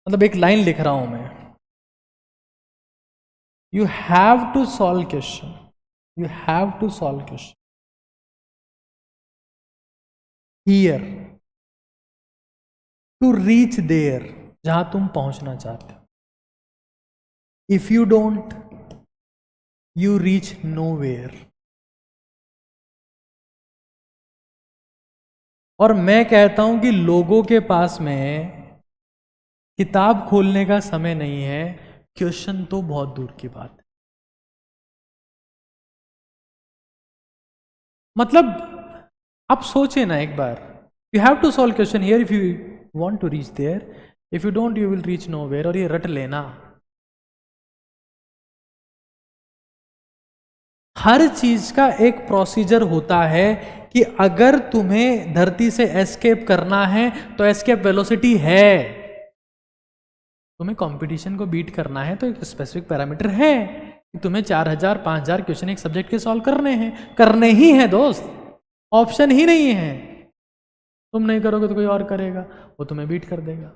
मतलब एक लाइन लिख रहा हूं मैं, you have to solve question, you have to solve question here to reach there, जहां तुम पहुंचना चाहते हो। If you don't, you reach nowhere. और मैं कहता हूं कि लोगों के पास में किताब खोलने का समय नहीं है, क्वेश्चन तो बहुत दूर की बात है। मतलब आप सोचे ना एक बार, you have to solve question here if you want to reach there, if you don't you will reach nowhere. और ये रट लेना, हर चीज का एक प्रोसीजर होता है कि अगर तुम्हें धरती से एस्केप करना है तो एस्केप वेलोसिटी है, तुम्हें कंपटीशन को बीट करना है तो एक स्पेसिफिक पैरामीटर है कि तुम्हें 4000 5000 क्वेश्चन एक सब्जेक्ट के सॉल्व करने हैं, करने ही हैं दोस्त, ऑप्शन ही नहीं है। तुम नहीं करोगे तो कोई और करेगा, वो तुम्हें बीट कर देगा।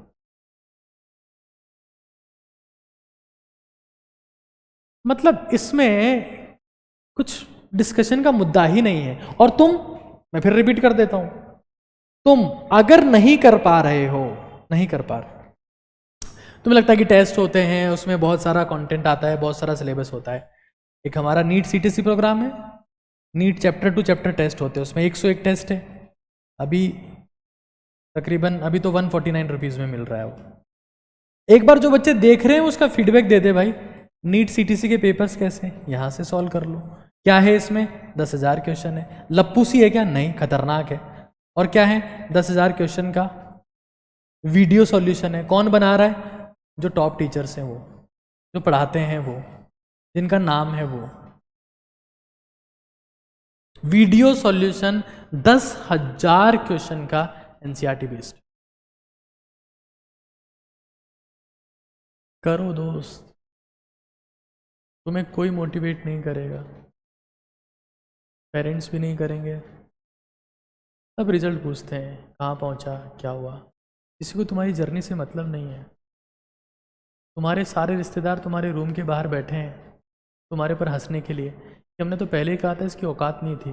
मतलब इसमें कुछ डिस्कशन का मुद्दा ही नहीं है। और तुम, मैं फिर रिपीट कर देता हूं, तुम अगर नहीं कर पा रहे हो, नहीं कर पा रहे, तुम्हें लगता है कि टेस्ट होते हैं, उसमें बहुत सारा कंटेंट आता है, बहुत सारा सिलेबस होता है। एक हमारा नीट सीटीसी प्रोग्राम है, NEET chapter to chapter test होते हैं, उसमें 101 टेस्ट है। अभी तकरीबन अभी तो 149 रुपीज़ में मिल रहा है वो। एक बार जो बच्चे देख रहे हैं उसका फीडबैक दे दे भाई, नीट सीटीसी के पेपर्स कैसे हैं, यहाँ से सॉल्व कर लो। क्या है इसमें, 10,000 क्वेश्चन है। लप्पू सी है क्या, नहीं, खतरनाक है। और क्या है, 10,000 क्वेश्चन का वीडियो सॉल्यूशन है। कौन बना रहा है, जो टॉप टीचर्स हैं, वो जो पढ़ाते हैं, वो जिनका नाम है वो। वीडियो सॉल्यूशन 10,000 क्वेश्चन का एनसीईआरटी बेस्ड। करो दोस्त, तुम्हें कोई मोटिवेट नहीं करेगा, पेरेंट्स भी नहीं करेंगे। सब रिजल्ट पूछते हैं, कहाँ पहुँचा, क्या हुआ। किसी को तुम्हारी जर्नी से मतलब नहीं है। तुम्हारे सारे रिश्तेदार तुम्हारे रूम के बाहर बैठे हैं तुम्हारे पर हंसने के लिए कि हमने तो पहले ही कहा था इसकी औकात नहीं थी।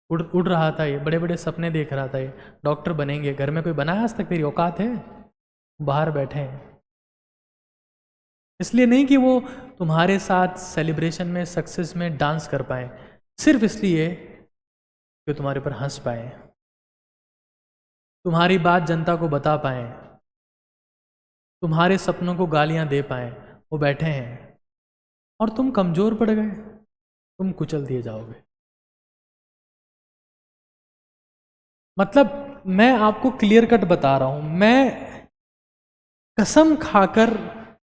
उड़ रहा था ये, बड़े बड़े सपने देख रहा था ये, डॉक्टर बनेंगे। घर में कोई बनाया आज तक, तेरी औकात है? बाहर बैठे हैं। इसलिए नहीं कि वो तुम्हारे साथ सेलिब्रेशन में, सक्सेस में डांस कर पाए, सिर्फ इसलिए कि तुम्हारे पर हंस पाए, तुम्हारी बात जनता को बता पाए, तुम्हारे सपनों को गालियां दे पाए। वो बैठे हैं और तुम कमजोर पड़ गए, तुम कुचल दिए जाओगे। मतलब मैं आपको क्लियर कट बता रहा हूं, मैं कसम खाकर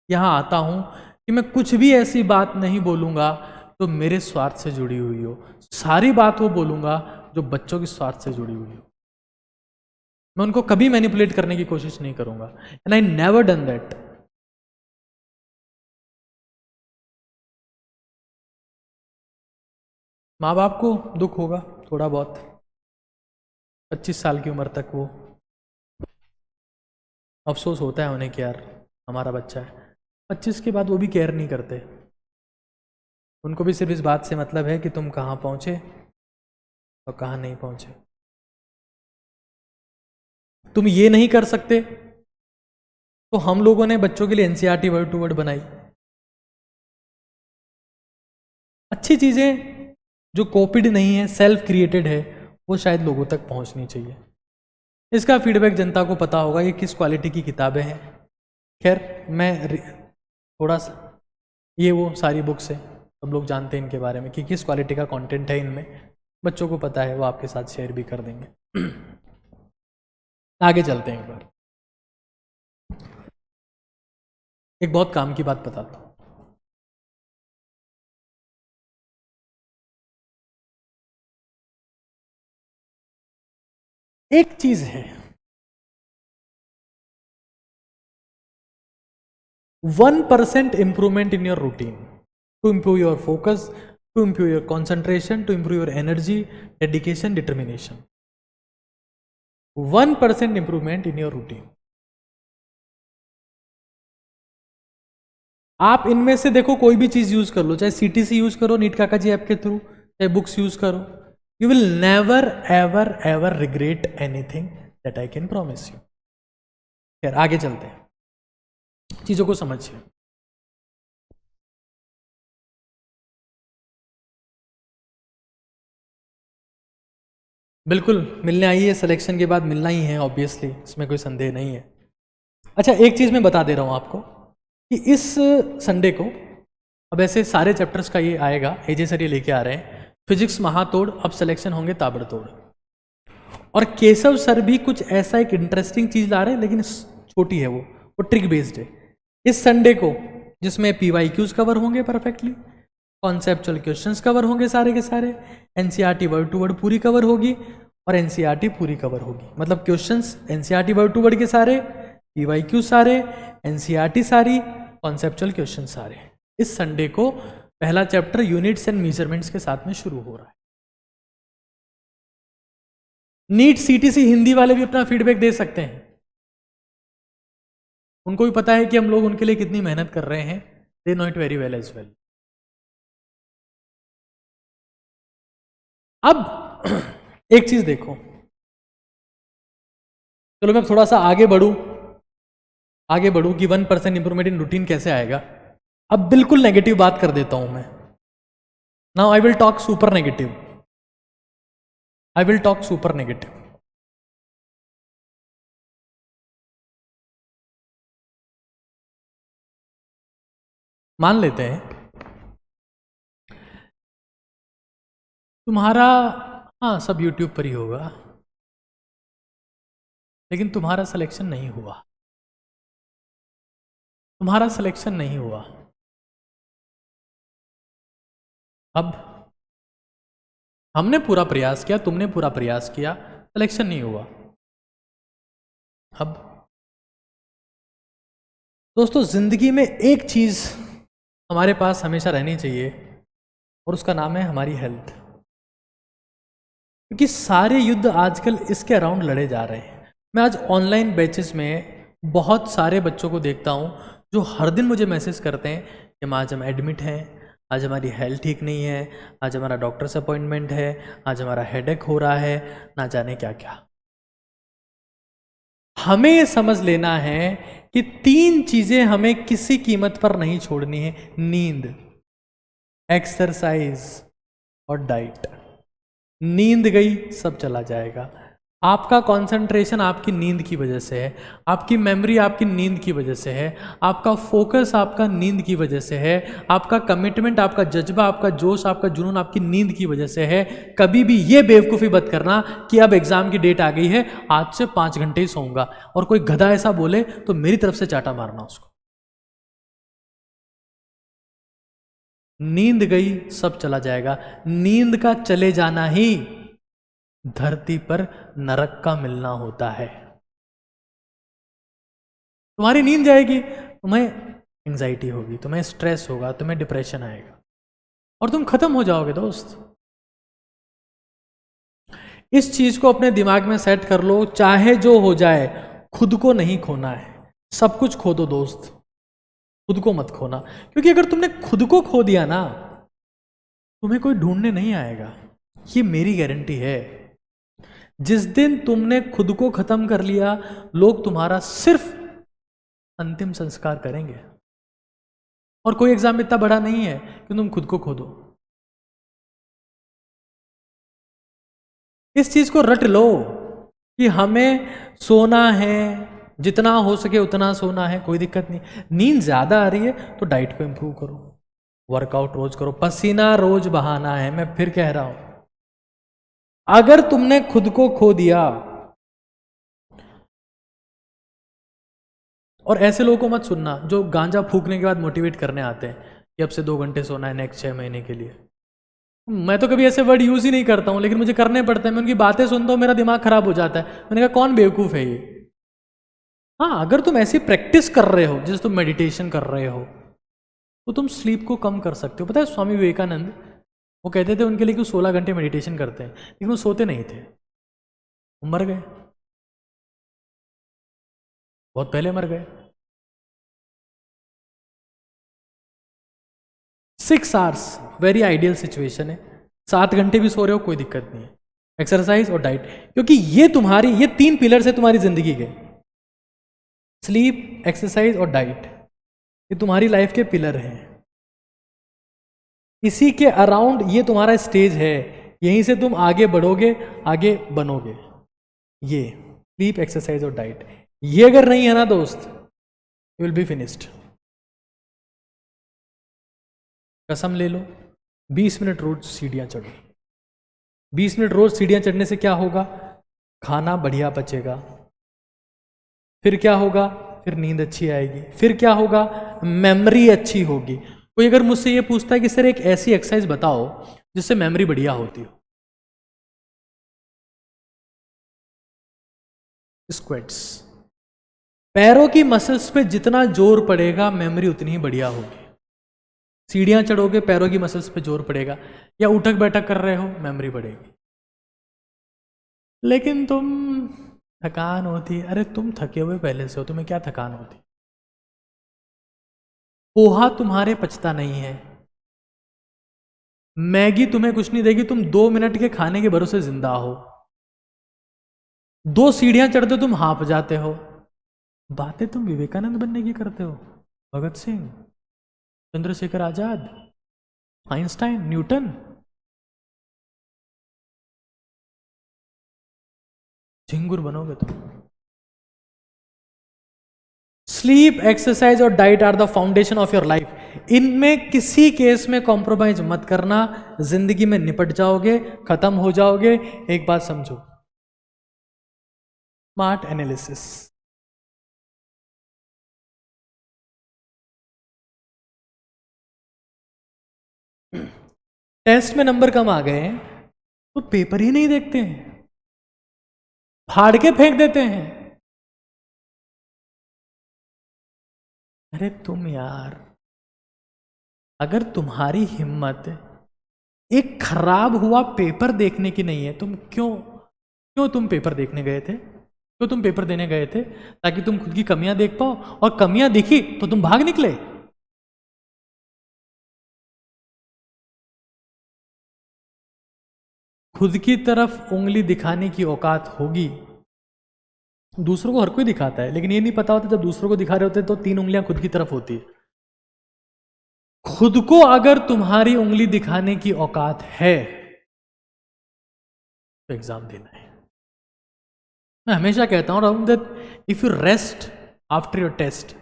यहां आता हूं कि मैं कुछ भी ऐसी बात नहीं बोलूंगा तो मेरे स्वार्थ से जुड़ी हुई हो। सारी बात वो बोलूंगा जो बच्चों के स्वार्थ से जुड़ी हुई हो। मैं उनको कभी मैनिपुलेट करने की कोशिश नहीं करूंगा, and I never done that. माँ बाप को दुख होगा थोड़ा बहुत, 25 साल की उम्र तक वो अफसोस होता है उन्हें कि यार हमारा बच्चा है। 25 के बाद वो भी केयर नहीं करते, उनको भी सिर्फ इस बात से मतलब है कि तुम कहाँ पहुँचे और कहाँ नहीं पहुँचे। तुम ये नहीं कर सकते, तो हम लोगों ने बच्चों के लिए एनसीईआरटी वर्ड टू वर्ड बनाई। अच्छी चीज़ें जो कॉपीड नहीं है, सेल्फ क्रिएटेड है, वो शायद लोगों तक पहुंचनी चाहिए। इसका फीडबैक जनता को पता होगा ये किस क्वालिटी की किताबें हैं। खैर मैं थोड़ा सा, ये वो सारी बुक्स है, सब लोग जानते हैं इनके बारे में कि किस क्वालिटी का कंटेंट है इनमें, बच्चों को पता है, वो आपके साथ शेयर भी कर देंगे। आगे चलते हैं। एक बार एक बहुत काम की बात बताता हूँ। एक चीज है, 1% improvement in your routine to improve your focus, to improve your concentration, to improve your energy, dedication, determination. 1% improvement in your routine. आप इनमें से देखो कोई भी चीज यूज कर लो, चाहे सीटीसी यूज करो नीट काका जी ऐप के थ्रू, चाहे बुक्स यूज करो, you will never ever ever regret anything, that I can promise you. खैर आगे चलते हैं, चीजों को समझिए। बिल्कुल मिलने आई है, सिलेक्शन के बाद मिलना ही है ऑब्वियसली, इसमें कोई संदेह नहीं है। अच्छा एक चीज मैं बता दे रहा हूं आपको कि इस संडे को, अब ऐसे सारे चैप्टर्स का ये आएगा, एजे सर ये लेके आ रहे हैं, फिजिक्स महातोड़, अब सिलेक्शन होंगे ताबड़तोड़। और केशव सर भी कुछ ऐसा एक इंटरेस्टिंग चीज ला रहे हैं, लेकिन छोटी है वो ट्रिक बेस्ड है। इस संडे को जिसमें PYQs कवर होंगे परफेक्टली, कॉन्सेप्चुअल क्वेश्चंस कवर होंगे सारे के सारे, एनसीईआरटी वर्ड टू वर्ड पूरी कवर होगी और एनसीईआरटी पूरी कवर होगी। मतलब questions NCERT word to word के सारे, PYQ सारे, एनसीईआरटी सारी, कॉन्सेप्चुअल क्वेश्चन सारे। इस संडे को पहला चैप्टर यूनिट्स एंड मेजरमेंट्स के साथ में शुरू हो रहा है। नीट सीटीसी हिंदी वाले भी अपना फीडबैक दे सकते हैं, उनको भी पता है कि हम लोग उनके लिए कितनी मेहनत कर रहे हैं, they know it very well as well. अब एक चीज देखो, चलो मैं थोड़ा सा आगे बढ़ूं कि 1% इंप्रूवमेंट इन रूटीन कैसे आएगा। अब बिल्कुल नेगेटिव बात कर देता हूं मैं। Now I will talk super negative, मान लेते हैं तुम्हारा, हाँ सब यूट्यूब पर ही होगा, लेकिन तुम्हारा सिलेक्शन नहीं हुआ, अब हमने पूरा प्रयास किया, तुमने पूरा प्रयास किया, सिलेक्शन नहीं हुआ। अब दोस्तों जिंदगी में एक चीज हमारे पास हमेशा रहनी चाहिए और उसका नाम है हमारी हेल्थ, क्योंकि सारे युद्ध आजकल इसके अराउंड लड़े जा रहे हैं। मैं आज ऑनलाइन बैचेस में बहुत सारे बच्चों को देखता हूँ जो हर दिन मुझे मैसेज करते हैं कि आज हम एडमिट हैं, आज हमारी हेल्थ ठीक नहीं है, आज हमारा डॉक्टर से अपॉइंटमेंट है, आज हमारा हेडेक हो रहा है, ना जाने क्या क्या। हमें ये समझ लेना है कि 3 चीजें हमें किसी कीमत पर नहीं छोड़नी है, नींद, एक्सरसाइज और डाइट। नींद गई सब चला जाएगा। आपका कंसंट्रेशन आपकी नींद की वजह से है, आपकी मेमोरी आपकी नींद की वजह से है, आपका फोकस आपका नींद की वजह से है, आपका कमिटमेंट, आपका जज्बा, आपका जोश, आपका जुनून आपकी नींद की वजह से है। कभी भी ये बेवकूफ़ी मत करना कि अब एग्जाम की डेट आ गई है, आज से 5 घंटे ही सोऊंगा, और कोई गधा ऐसा बोले तो मेरी तरफ से चाटा मारना उसको। नींद गई सब चला जाएगा। नींद का चले जाना ही धरती पर नरक का मिलना होता है। तुम्हारी नींद जाएगी, तुम्हें एंजाइटी होगी, तुम्हें स्ट्रेस होगा, तुम्हें डिप्रेशन आएगा और तुम खत्म हो जाओगे दोस्त। इस चीज को अपने दिमाग में सेट कर लो, चाहे जो हो जाए खुद को नहीं खोना है। सब कुछ खो दो दोस्त, खुद को मत खोना, क्योंकि अगर तुमने खुद को खो दिया ना, तुम्हें कोई ढूंढने नहीं आएगा, ये मेरी गारंटी है। जिस दिन तुमने खुद को खत्म कर लिया, लोग तुम्हारा सिर्फ अंतिम संस्कार करेंगे। और कोई एग्जाम इतना बड़ा नहीं है कि तुम खुद को खो दो। इस चीज को रट लो कि हमें सोना है, जितना हो सके उतना सोना है, कोई दिक्कत नहीं। नींद ज्यादा आ रही है तो डाइट को इंप्रूव करो, वर्कआउट रोज करो, पसीना रोज बहाना है। मैं फिर कह रहा हूं, अगर तुमने खुद को खो दिया, और ऐसे लोगों को मत सुनना जो गांजा फूकने के बाद मोटिवेट करने आते हैं कि अब से 2 घंटे सोना है नेक्स्ट 6 महीने के लिए। मैं तो कभी ऐसे वर्ड यूज ही नहीं करता हूं, लेकिन मुझे करने पड़ते हैं। मैं उनकी बातें सुनता हूं, मेरा दिमाग खराब हो जाता है। मैंने कहा कौन बेवकूफ है ये। हाँ, अगर तुम ऐसी प्रैक्टिस कर रहे हो जैसे तुम मेडिटेशन कर रहे हो, तो तुम स्लीप को कम कर सकते हो। पता है स्वामी विवेकानंद, वो कहते थे उनके लिए कि 16 घंटे मेडिटेशन करते हैं, लेकिन वो सोते नहीं थे, वो मर गए, बहुत पहले मर गए। 6 आवर्स वेरी आइडियल सिचुएशन है। 7 घंटे भी सो रहे हो कोई दिक्कत नहीं है। एक्सरसाइज और डाइट, क्योंकि ये 3 पिलर्स है तुम्हारी जिंदगी के, स्लीप, एक्सरसाइज और डाइट। ये तुम्हारी लाइफ के पिलर हैं। इसी के अराउंड ये तुम्हारा स्टेज है, यहीं से तुम आगे बढ़ोगे, आगे बनोगे। ये स्लीप, एक्सरसाइज और डाइट, ये अगर नहीं है ना दोस्त, यू विल बी फिनिश्ड। कसम ले लो, 20 मिनट रोज सीढ़ियां चढ़ो। 20 मिनट रोज सीढ़ियां चढ़ने से क्या होगा? खाना बढ़िया पचेगा, फिर क्या होगा? फिर नींद अच्छी आएगी, फिर क्या होगा? मेमोरी अच्छी होगी। कोई अगर मुझसे ये पूछता है कि सर एक ऐसी एक्सरसाइज बताओ जिससे मेमोरी बढ़िया होती हो, स्क्वेट्स। पैरों की मसल्स पे जितना जोर पड़ेगा मेमोरी उतनी ही बढ़िया होगी। सीढ़ियां चढ़ोगे, पैरों की मसल्स पे जोर पड़ेगा, या उठक बैठक कर रहे हो, मेमोरी बढ़ेगी। लेकिन तुम थकान होती, अरे तुम थके हुए पहले से हो, तुम्हें क्या थकान होती? पोहा तुम्हारे पचता नहीं है, मैगी तुम्हें कुछ नहीं देगी, तुम 2 मिनट के खाने के भरोसे जिंदा हो। 2 सीढ़ियां चढ़ते तुम हांफ जाते हो। बातें तुम विवेकानंद बनने की करते हो, भगत सिंह, चंद्रशेखर आजाद, आइंस्टाइन, न्यूटन। झिंगुर बनोगे तुम। स्लीप, एक्सरसाइज और diet are the foundation of your life. इनमें किसी केस में कॉम्प्रोमाइज मत करना, जिंदगी में निपट जाओगे, खत्म हो जाओगे। एक बात समझो, स्मार्ट एनालिसिस। टेस्ट में नंबर कम आ गए हैं तो पेपर ही नहीं देखते हैं, फाड़ के फेंक देते हैं। अरे तुम यार, अगर तुम्हारी हिम्मत एक खराब हुआ पेपर देखने की नहीं है, तुम क्यों तुम पेपर देखने गए थे? क्यों तुम पेपर देने गए थे? ताकि तुम खुद की कमियां देख पाओ, और कमियां दिखी तो तुम भाग निकले। खुद की तरफ उंगली दिखाने की औकात होगी। दूसरों को हर कोई दिखाता है, लेकिन ये नहीं पता होता जब दूसरों को दिखा रहे होते तो 3 उंगलियां खुद की तरफ होती है। खुद को अगर तुम्हारी उंगली दिखाने की औकात है तो एग्जाम देना है। मैं हमेशा कहता हूं Rahul, that if you rest after your test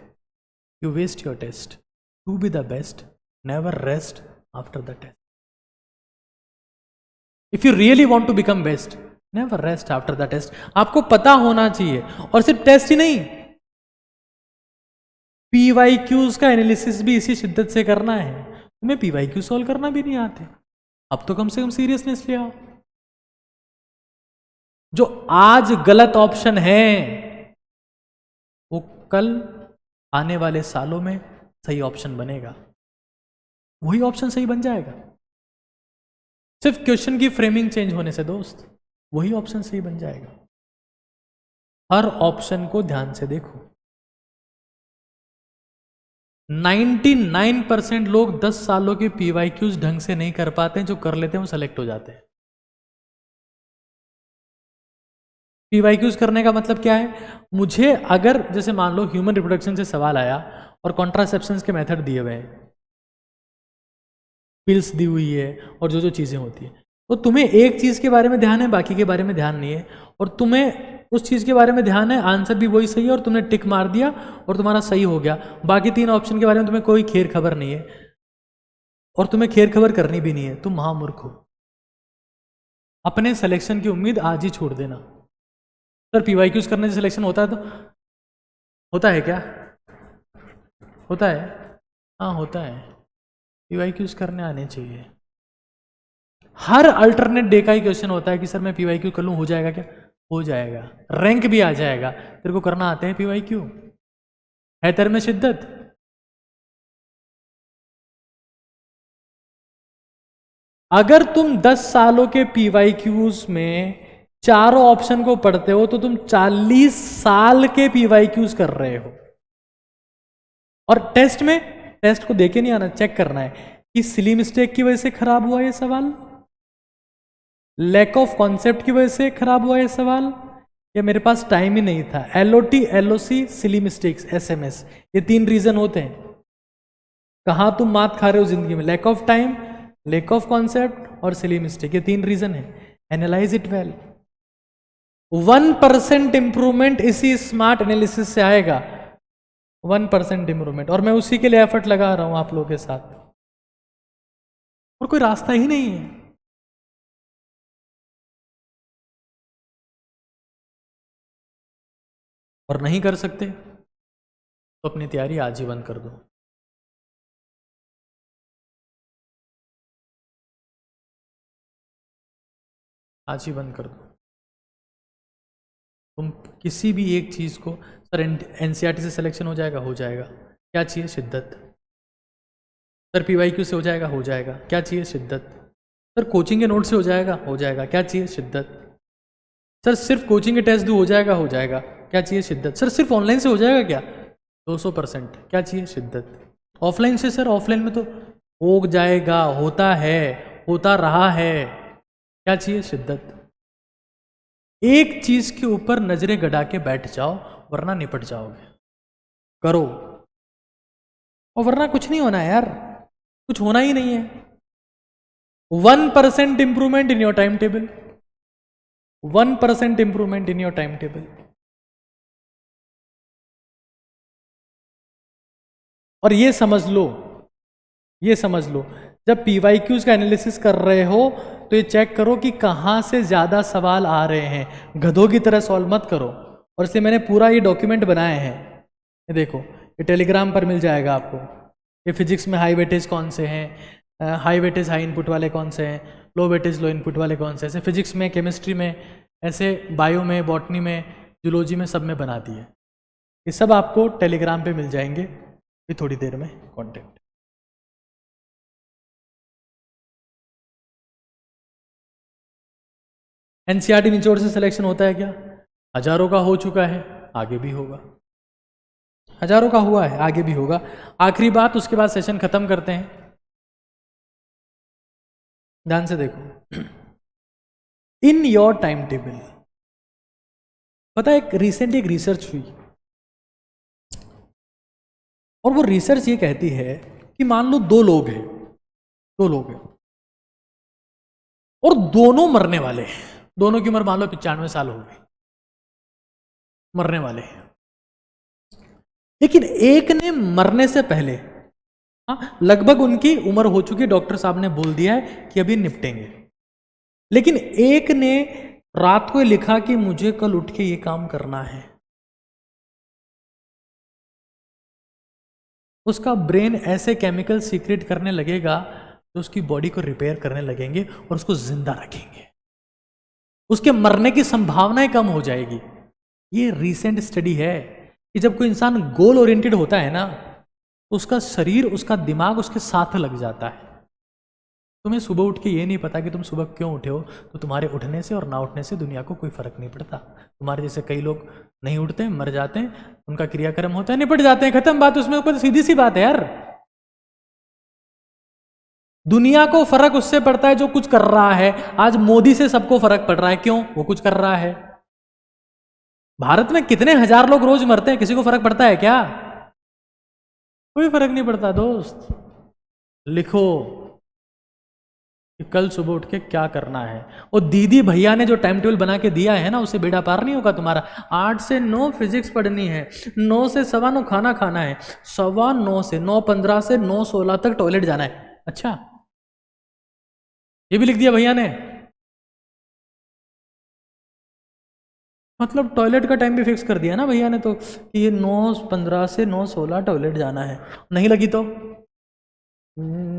you waste your test. To be the best, never rest after the test. If you really want to become best, never rest after the test. आपको पता होना चाहिए, और सिर्फ test ही नहीं, PYQs का analysis भी इसी शिद्दत से करना है। तुम्हें PYQ सॉल्व करना भी नहीं आते, अब तो कम से कम सीरियसनेस ले आओ। जो आज गलत ऑप्शन है वो कल आने वाले सालों में सही ऑप्शन बनेगा, वही ऑप्शन सही बन जाएगा। सिर्फ क्वेश्चन की फ्रेमिंग चेंज होने से दोस्त वही ऑप्शन सही बन जाएगा। हर ऑप्शन को ध्यान से देखो। 99% लोग 10 सालों के पीवाईक्यूज ढंग से नहीं कर पाते हैं, जो कर लेते हैं वो सेलेक्ट हो जाते हैं। पीवाईक्यूज करने का मतलब क्या है? मुझे अगर जैसे मान लो ह्यूमन रिप्रोडक्शन से सवाल आया और कॉन्ट्रासेप्शन के मेथड दिए हुए हैं, पिल्स दी हुई है और जो जो चीजें होती है, तो तुम्हें एक चीज के बारे में ध्यान है, बाकी के बारे में ध्यान नहीं है, और तुम्हें उस चीज के बारे में ध्यान है, आंसर भी वही सही है और तुमने टिक मार दिया और तुम्हारा सही हो गया। बाकी 3 ऑप्शन के बारे में तुम्हें कोई खैर खबर नहीं है और तुम्हें खैर खबर करनी भी नहीं है, तुम महामूर्ख हो। अपने सिलेक्शन की उम्मीद आज ही छोड़ देना। सर पीवाईक्यूज करने से सिलेक्शन होता है? तो होता है क्या? होता है, हाँ होता है। पीवाईक्यूज करने आने चाहिए। हर अल्टरनेट डे का ही क्वेश्चन होता है कि सर मैं पीवाईक्यू कर लूँ, हो जाएगा क्या? हो जाएगा, रैंक भी आ जाएगा। तेरे को करना आते हैं पीवाईक्यू? है तेरे में शिद्दत? अगर तुम 10 सालों के पीवाईक्यूज में चारों ऑप्शन को पढ़ते हो तो तुम 40 साल के पीवाईक्यूज कर रहे हो। और टेस्ट में, टेस्ट को देके नहीं आना, चेक करना है कि सिली मिस्टेक की वजह से खराब हुआ ये सवाल, लैक ऑफ कॉन्सेप्ट की वजह से खराब हुआ ये सवाल, या मेरे पास टाइम ही नहीं था। LOT, LOC, silly mistakes, SMS, ये 3 रीजन होते हैं। कहां तुम मात खा रहे हो जिंदगी में? Lack of time, lack of concept और सिली मिस्टेक, ये 3 रीजन है। Analyse it well. 1% इंप्रूवमेंट इसी स्मार्ट एनालिसिस से आएगा, 1% इंप्रूवमेंट, और मैं उसी के लिए एफर्ट लगा रहा हूं आप लोगों के साथ, और कोई रास्ता ही नहीं है। और नहीं कर सकते तो अपनी तैयारी आज ही बंद कर दो। आज ही बंद कर दो। तुम किसी भी एक चीज को, सर NCERT से सिलेक्शन हो जाएगा, हो जाएगा। क्या चाहिए? शिद्दत। सर PYQ से हो जाएगा, हो जाएगा। क्या चाहिए? शिद्दत। सर कोचिंग के नोट से हो जाएगा, हो जाएगा। क्या चाहिए? शिद्दत। सर सिर्फ कोचिंग के टेस्ट दो, हो जाएगा, हो जाएगा। क्या चाहिए? शिद्दत। सर सिर्फ ऑनलाइन से हो जाएगा क्या? 200%। क्या चाहिए? शिद्दत। ऑफलाइन से? सर ऑफलाइन में तो हो जाएगा, होता है, होता रहा है। क्या चाहिए? शिद्दत। एक चीज के ऊपर नजरें गड़ा के बैठ जाओ वरना निपट जाओगे। करो, और वरना कुछ नहीं होना है यार, कुछ होना ही नहीं है। 1% improvement in your time table, 1% improvement in your time table. और ये समझ लो, ये समझ लो, जब PYQs का एनालिसिस कर रहे हो तो ये चेक करो कि कहां से ज्यादा सवाल आ रहे हैं। गधों की तरह सॉल्व मत करो। और इसलिए मैंने पूरा ये डॉक्यूमेंट बनाए हैं, ये देखो, ये टेलीग्राम पर मिल जाएगा आपको। ये फिजिक्स में हाई वेटेज कौन से हैं, हाई वेटेज हाई इनपुट वाले कौन से हैं, लो वेटेज लो इनपुट वाले कौन से, ऐसे फिजिक्स में, केमिस्ट्री में, ऐसे बायो में, बॉटनी में, जूलॉजी में, सब में बना दिए। ये सब आपको टेलीग्राम पे मिल जाएंगे ये थोड़ी देर में। कॉन्टेक्ट NCERT निचोड़ से सिलेक्शन होता है क्या? हजारों का हो चुका है, आगे भी होगा। हजारों का हुआ है, आगे भी होगा। आखिरी बात, उसके बाद सेशन खत्म करते हैं। ध्यान से देखो, इन योर टाइम टेबल, पता है एक रिसेंट एक रिसर्च हुई और वो रिसर्च ये कहती है कि मान लो 2 लोग हैं, 2 लोग हैं और दोनों मरने वाले हैं। दोनों की उम्र मान लो 95 साल हो गई, मरने वाले हैं। लेकिन एक ने मरने से पहले, हाँ लगभग उनकी उम्र हो चुकी, डॉक्टर साहब ने बोल दिया है कि अभी निपटेंगे, लेकिन एक ने रात को लिखा कि मुझे कल उठ के ये काम करना है। उसका ब्रेन ऐसे केमिकल सीक्रेट करने लगेगा तो उसकी बॉडी को रिपेयर करने लगेंगे और उसको जिंदा रखेंगे। उसके मरने की संभावनाएं कम हो जाएगी। ये रीसेंट स्टडी है कि जब कोई इंसान गोल ओरिएंटेड होता है ना, उसका शरीर, उसका दिमाग उसके साथ लग जाता है। तुम्हें सुबह उठ के ये नहीं पता कि तुम सुबह क्यों उठे हो, तो तुम्हारे उठने से और ना उठने से दुनिया को कोई फर्क नहीं पड़ता। तुम्हारे जैसे कई लोग नहीं उठते, मर जाते हैं, उनका क्रियाक्रम होता है, निपट जाते हैं, खत्म बात। उसमें कोई सीधी सी बात है यार। दुनिया को फर्क उससे पड़ता है जो कुछ कर रहा है। आज मोदी से सबको फर्क पड़ रहा है, क्यों? वो कुछ कर रहा है। भारत में कितने हजार लोग रोज मरते हैं, किसी को फर्क पड़ता है क्या? कोई फर्क नहीं पड़ता दोस्त। लिखो कि कल सुबह उठ के क्या करना है। और दीदी भैया ने जो टाइम टेबल बना के दिया है ना, उससे बेड़ा पार नहीं होगा तुम्हारा। 8 से 9 फिजिक्स पढ़नी है, 9 से 9:15 खाना खाना है, 9:15 से 9:15 से 9:16 तक टॉयलेट जाना है। अच्छा, ये भी लिख दिया भैया ने। मतलब टॉयलेट का टाइम भी फिक्स कर दिया ना भैया ने, तो कि ये 9:15 से 9:16 टॉयलेट जाना है। नहीं लगी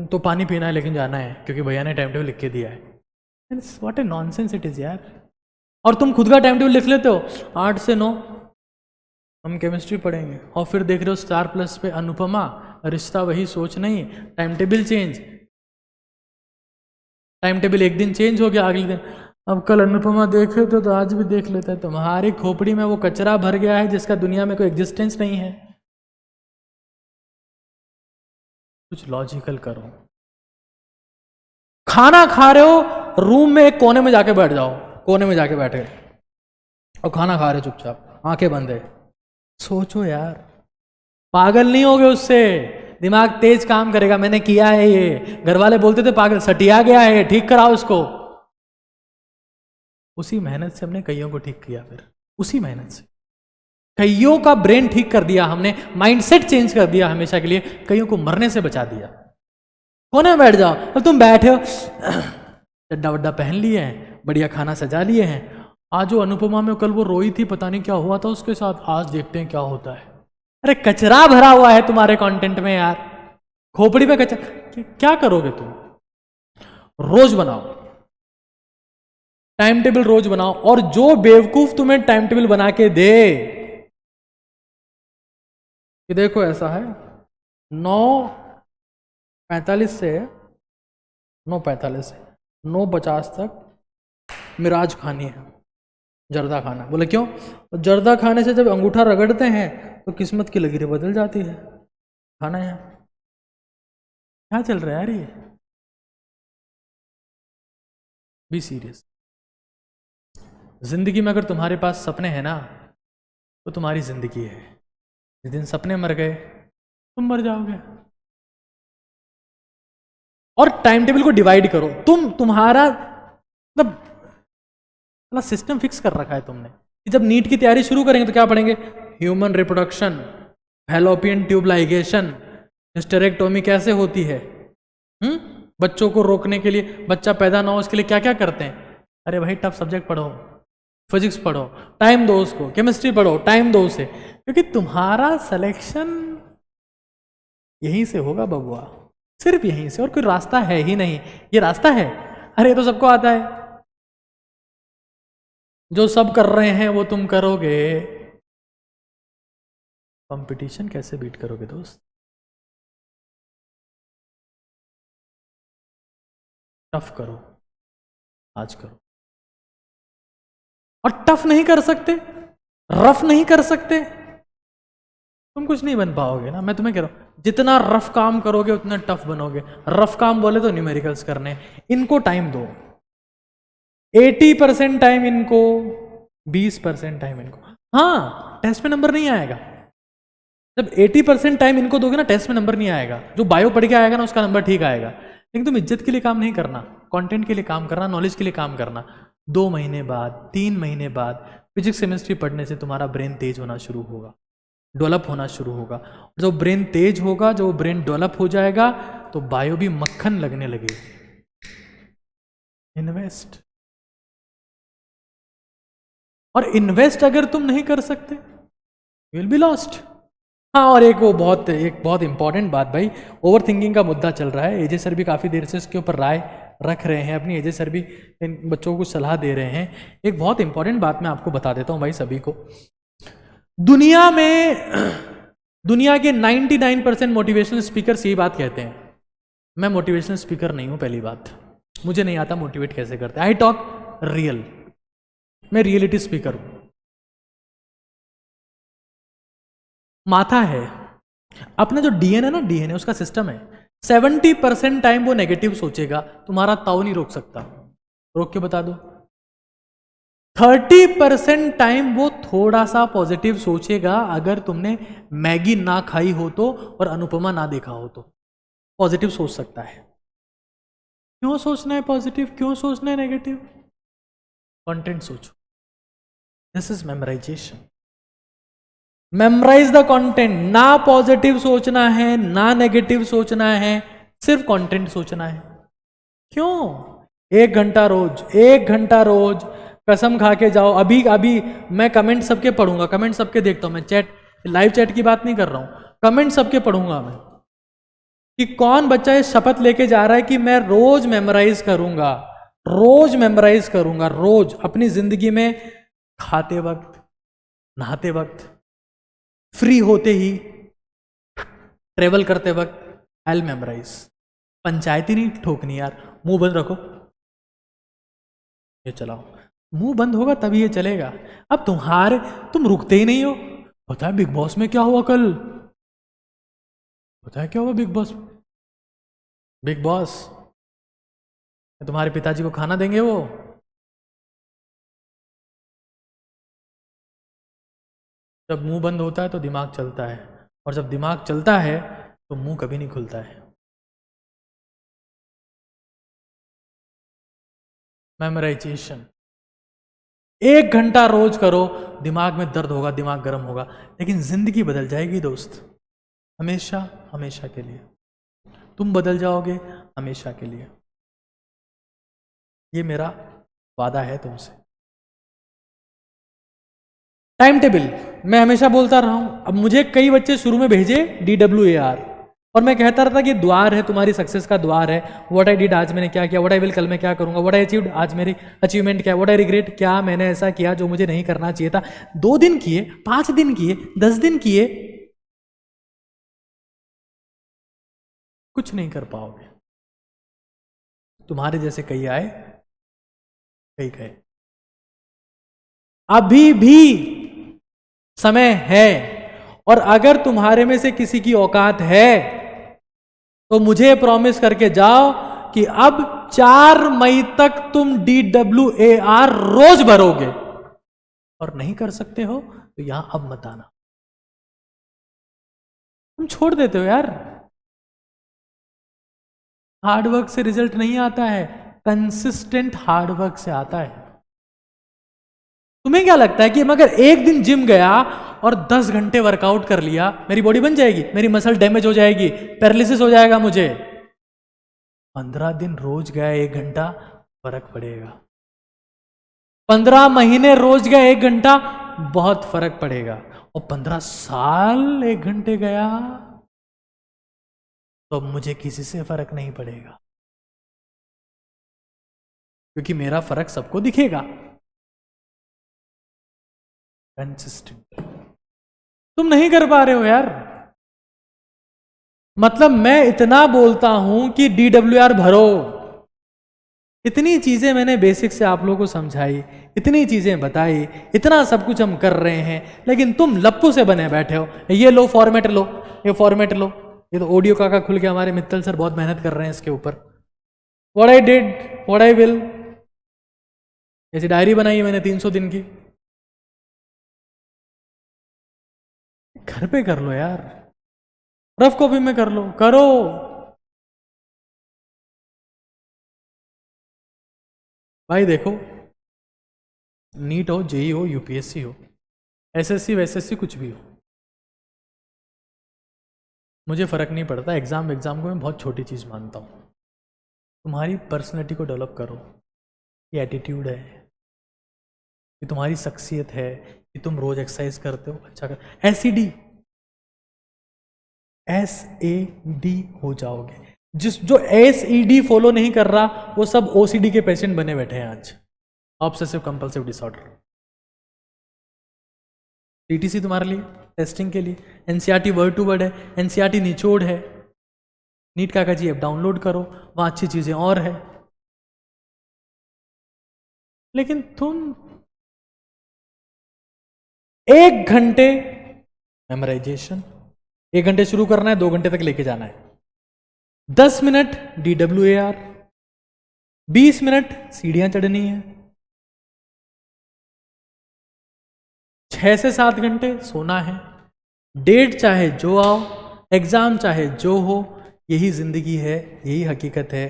तो पानी पीना है लेकिन जाना है, क्योंकि भैया ने टाइम टेबल लिख के दिया है। What A nonsense it is यार। और तुम खुद का टाइम टेबल लिख लेते हो, 8 से 9 हम केमिस्ट्री पढ़ेंगे, और फिर देख रहे हो स्टार प्लस पे अनुपमा, रिश्ता वही सोच नहीं, time table change. Time table एक दिन चेंज हो गया, अगले दिन अब कल अनुपमा देखे तो आज भी देख लेते हैं। तुम्हारी खोपड़ी में वो कचरा भर गया है जिसका दुनिया में कोई एग्जिस्टेंस नहीं है। कुछ लॉजिकल करो। खाना खा रहे हो, रूम में एक कोने में जाके बैठ जाओ, कोने में जाके बैठे और खाना खा रहे हो चुपचाप, आंखें बंद है। सोचो यार, पागल नहीं होगे उससे, दिमाग तेज काम करेगा। मैंने किया है ये, घर वाले बोलते थे पागल, सटिया गया है, ठीक कराओ उसको। उसी मेहनत से हमने कईयों को ठीक किया, फिर उसी मेहनत से कईयों का ब्रेन ठीक कर दिया हमने, माइंडसेट चेंज कर दिया हमेशा के लिए, कईयों को मरने से बचा दिया। कोने में बैठ जाओ, और तुम बैठे हो, चड्डा वड्डा पहन लिए हैं, बढ़िया खाना सजा लिए हैं। आज वो अनुपमा में कल वो रोई थी, पता नहीं क्या हुआ था उसके साथ, आज देखते हैं क्या होता है। अरे कचरा भरा हुआ है तुम्हारे कंटेंट में यार, खोपड़ी में कचरा। क्या करोगे तुम? रोज बनाओ टाइम टेबल, रोज बनाओ। और जो बेवकूफ तुम्हें टाइम टेबल बना के दे कि देखो ऐसा है, 9:45 से 9:50 तक मिराज खानी है, जर्दा खाना। बोले क्यों? जर्दा खाने से जब अंगूठा रगड़ते हैं तो किस्मत की लकीरें बदल जाती है। खाना है। क्या चल रहा है यार ये? Be serious. जिंदगी में अगर तुम्हारे पास सपने हैं ना, तो तुम्हारी जिंदगी है। जिस दिन सपने मर गए, तुम मर जाओगे। और टाइम टेबल को डिवाइड करो। तुम्हारा मतलब सिस्टम फिक्स कर रखा है तुमने कि जब नीट की तैयारी शुरू करेंगे तो क्या पढ़ेंगे? Human reproduction, fallopian tube ligation, hysterectomy कैसे होती है, बच्चों को रोकने के लिए, बच्चा पैदा ना हो उसके लिए क्या क्या करते हैं। अरे भाई टफ सब्जेक्ट पढ़ो, फिजिक्स पढ़ो, टाइम दो उसको, केमिस्ट्री पढ़ो, टाइम दो उसे, क्योंकि तुम्हारा सिलेक्शन यहीं से होगा बबुआ, सिर्फ यहीं से, और कोई रास्ता है ही नहीं। ये रास्ता है? अरे ये तो सबको आता है। जो सब कर रहे हैं वो तुम करोगे, कंपटीशन कैसे बीट करोगे दोस्त? टफ करो, आज करो। और टफ नहीं कर सकते, रफ नहीं कर सकते, तुम कुछ नहीं बन पाओगे ना। मैं तुम्हें कह रहा हूं, जितना रफ काम करोगे उतना टफ बनोगे। रफ काम बोले तो न्यूमेरिकल्स करने, इनको टाइम दो, 80% टाइम इनको, 20% टाइम इनको। हाँ, टेस्ट में नंबर नहीं आएगा। जब 80% टाइम इनको दोगे ना, टेस्ट में नंबर नहीं आएगा। जो बायो पढ़ के आएगा ना, उसका नंबर ठीक आएगा। लेकिन तुम इज्जत के लिए काम नहीं करना, कंटेंट के लिए काम करना, नॉलेज के लिए काम करना। 2 महीने बाद, 3 महीने बाद फिजिक्स केमिस्ट्री पढ़ने से तुम्हारा ब्रेन तेज होना शुरू होगा, डेवलप होना शुरू होगा। जब ब्रेन तेज होगा, जब ब्रेन डेवलप हो जाएगा, तो बायो भी मक्खन लगने लगे। इन्वेस्ट। और इन्वेस्ट अगर तुम नहीं कर सकते, यू विल बी लॉस्ट। हाँ, और एक बहुत इंपॉर्टेंट बात भाई, ओवर थिंकिंग का मुद्दा चल रहा है। एजे सर भी काफी देर से इसके ऊपर राय रख रहे हैं, अपनी एजे सर भी इन बच्चों को सलाह दे रहे हैं। एक बहुत इंपॉर्टेंट बात मैं आपको बता देता हूं भाई सभी को। दुनिया के 99% मोटिवेशनल स्पीकर्स यही बात कहते हैं, मैं मोटिवेशनल स्पीकर नहीं हूं। पहली बात, मुझे नहीं आता मोटिवेट कैसे करते। आई टॉक रियल, मैं रियलिटी स्पीकर हूं। माथा है अपना, जो डीएनए ना, डीएनए उसका सिस्टम है, 70% टाइम वो नेगेटिव सोचेगा, तुम्हारा ताव नहीं रोक सकता। रोक के बता दो। 30% टाइम वो थोड़ा सा पॉजिटिव सोचेगा, अगर तुमने मैगी ना खाई हो तो और अनुपमा ना देखा हो तो पॉजिटिव सोच सकता है। क्यों सोचना है पॉजिटिव, क्यों सोचना है नेगेटिव? कंटेंट सोचो। This is memorisation. Memorise the content. ना पॉजिटिव सोचना है ना नेगेटिव सोचना है, सिर्फ कंटेंट सोचना है। क्यों? 1 घंटा रोज, 1 घंटा रोज कसम खा के जाओ। अभी मैं कमेंट सबके पढ़ूंगा, कमेंट सबके देखता हूं मैं। चैट, लाइव चैट की बात नहीं कर रहा हूं, कमेंट सबके पढ़ूंगा मैं, कि कौन बच्चा ये शपथ लेके जा रहा है कि मैं रोज मेमोराइज करूंगा, रोज मेमोराइज करूंगा, रोज अपनी जिंदगी में, खाते वक्त, नहाते वक्त, फ्री होते ही, ट्रेवल करते वक्त, आई विल मेमोराइज। पंचायती नहीं ठोकनी यार। मुंह बंद रखो, ये चलाओ। मुंह बंद होगा तभी ये चलेगा। अब तुम रुकते ही नहीं हो। पता है बिग बॉस में क्या हुआ कल? पता है क्या हुआ बिग बॉस? तुम्हारे पिताजी को खाना देंगे वो? जब मुंह बंद होता है तो दिमाग चलता है, और जब दिमाग चलता है तो मुंह कभी नहीं खुलता है। मेमोराइजेशन 1 घंटा रोज करो, दिमाग में दर्द होगा, दिमाग गर्म होगा, लेकिन जिंदगी बदल जाएगी दोस्त, हमेशा हमेशा के लिए। तुम बदल जाओगे हमेशा के लिए, ये मेरा वादा है तुमसे। टाइम टेबल मैं हमेशा बोलता रहा हूं। अब मुझे कई बच्चे शुरू में भेजे DWAR, और मैं कहता रहता कि द्वार है, तुम्हारी सक्सेस का द्वार है। व्हाट आई डिड, आज मैंने क्या किया। व्हाट आई विल, कल मैं क्या करूंगा। व्हाट आई अचीव्ड, आज मेरी अचीवमेंट क्या है। व्हाट आई रिग्रेट, क्या मैंने ऐसा किया जो मुझे नहीं करना चाहिए था। 2 दिन किए, 5 दिन किए, 10 दिन किए, कुछ नहीं कर पाओगे। तुम्हारे जैसे कई आए, कई गए। अभी भी समय है, और अगर तुम्हारे में से किसी की औकात है तो मुझे प्रॉमिस करके जाओ कि अब 4 मई तक तुम DWAR रोज भरोगे। और नहीं कर सकते हो तो यहां अब मत आना, तुम छोड़ देते हो यार। हार्डवर्क से रिजल्ट नहीं आता है, कंसिस्टेंट हार्डवर्क से आता है। तुम्हें क्या लगता है कि मैं अगर एक दिन जिम गया और 10 घंटे वर्कआउट कर लिया, मेरी बॉडी बन जाएगी? मेरी मसल डैमेज हो जाएगी, पैरालिसिस हो जाएगा मुझे? 15 दिन रोज गया 1 घंटा, फर्क पड़ेगा। 15 महीने रोज गया 1 घंटा, बहुत फर्क पड़ेगा। और 15 साल 1 घंटे गया तो मुझे किसी से फर्क नहीं पड़ेगा, क्योंकि मेरा फर्क सबको दिखेगा। कंसिस्टेंट तुम नहीं कर पा रहे हो यार। मतलब मैं इतना बोलता हूं कि DWAR भरो, इतनी चीजें मैंने बेसिक से आप लोगों को समझाई, इतनी चीजें बताई, इतना सब कुछ हम कर रहे हैं, लेकिन तुम लप्पू से बने बैठे हो। ये लो फॉर्मेट लो, ये फॉर्मेट लो। ये तो ऑडियो काका खुल के हमारे मित्तल सर बहुत मेहनत कर रहे हैं इसके ऊपर। What I did, what I will, ऐसी डायरी बनाई है मैंने 300 दिन की। घर पे कर लो यार, रफ कॉपी में कर लो, करो। भाई देखो, नीट हो, जेई हो, यूपीएससी हो, एसएससी वैसेससी कुछ भी हो, मुझे फर्क नहीं पड़ता। एग्जाम को मैं बहुत छोटी चीज मानता हूं। तुम्हारी पर्सनैलिटी को डेवलप करो, ये एटीट्यूड है, ये तुम्हारी शख्सियत है कि तुम रोज एक्सरसाइज करते हो, अच्छा कर। SAD हो जाओगे। जो SED फॉलो नहीं कर रहा वो सब OCD के पेशेंट बने बैठे हैं आज, ऑब्सेसिव कंपल्सिव डिसऑर्डर। TTC तुम्हारे लिए टेस्टिंग के लिए, NCERT वर्ड टू वर्ड है, NCERT निचोड़ है, नीट काका जी ऐप डाउनलोड करो, वहां अच्छी चीजें और है। लेकिन तुम 1 घंटे मेमोराइजेशन, 1 घंटे शुरू करना है, 2 घंटे तक लेके जाना है, 10 मिनट DWAR, 20 मिनट सीढ़ियां चढ़नी है, 6 से 7 घंटे सोना है। डेट चाहे जो आओ, एग्जाम चाहे जो हो, यही जिंदगी है, यही हकीकत है।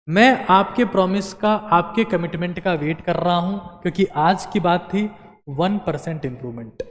मैं आपके प्रॉमिस का, आपके कमिटमेंट का वेट कर रहा हूं, क्योंकि आज की बात थी 1% इंप्रूवमेंट।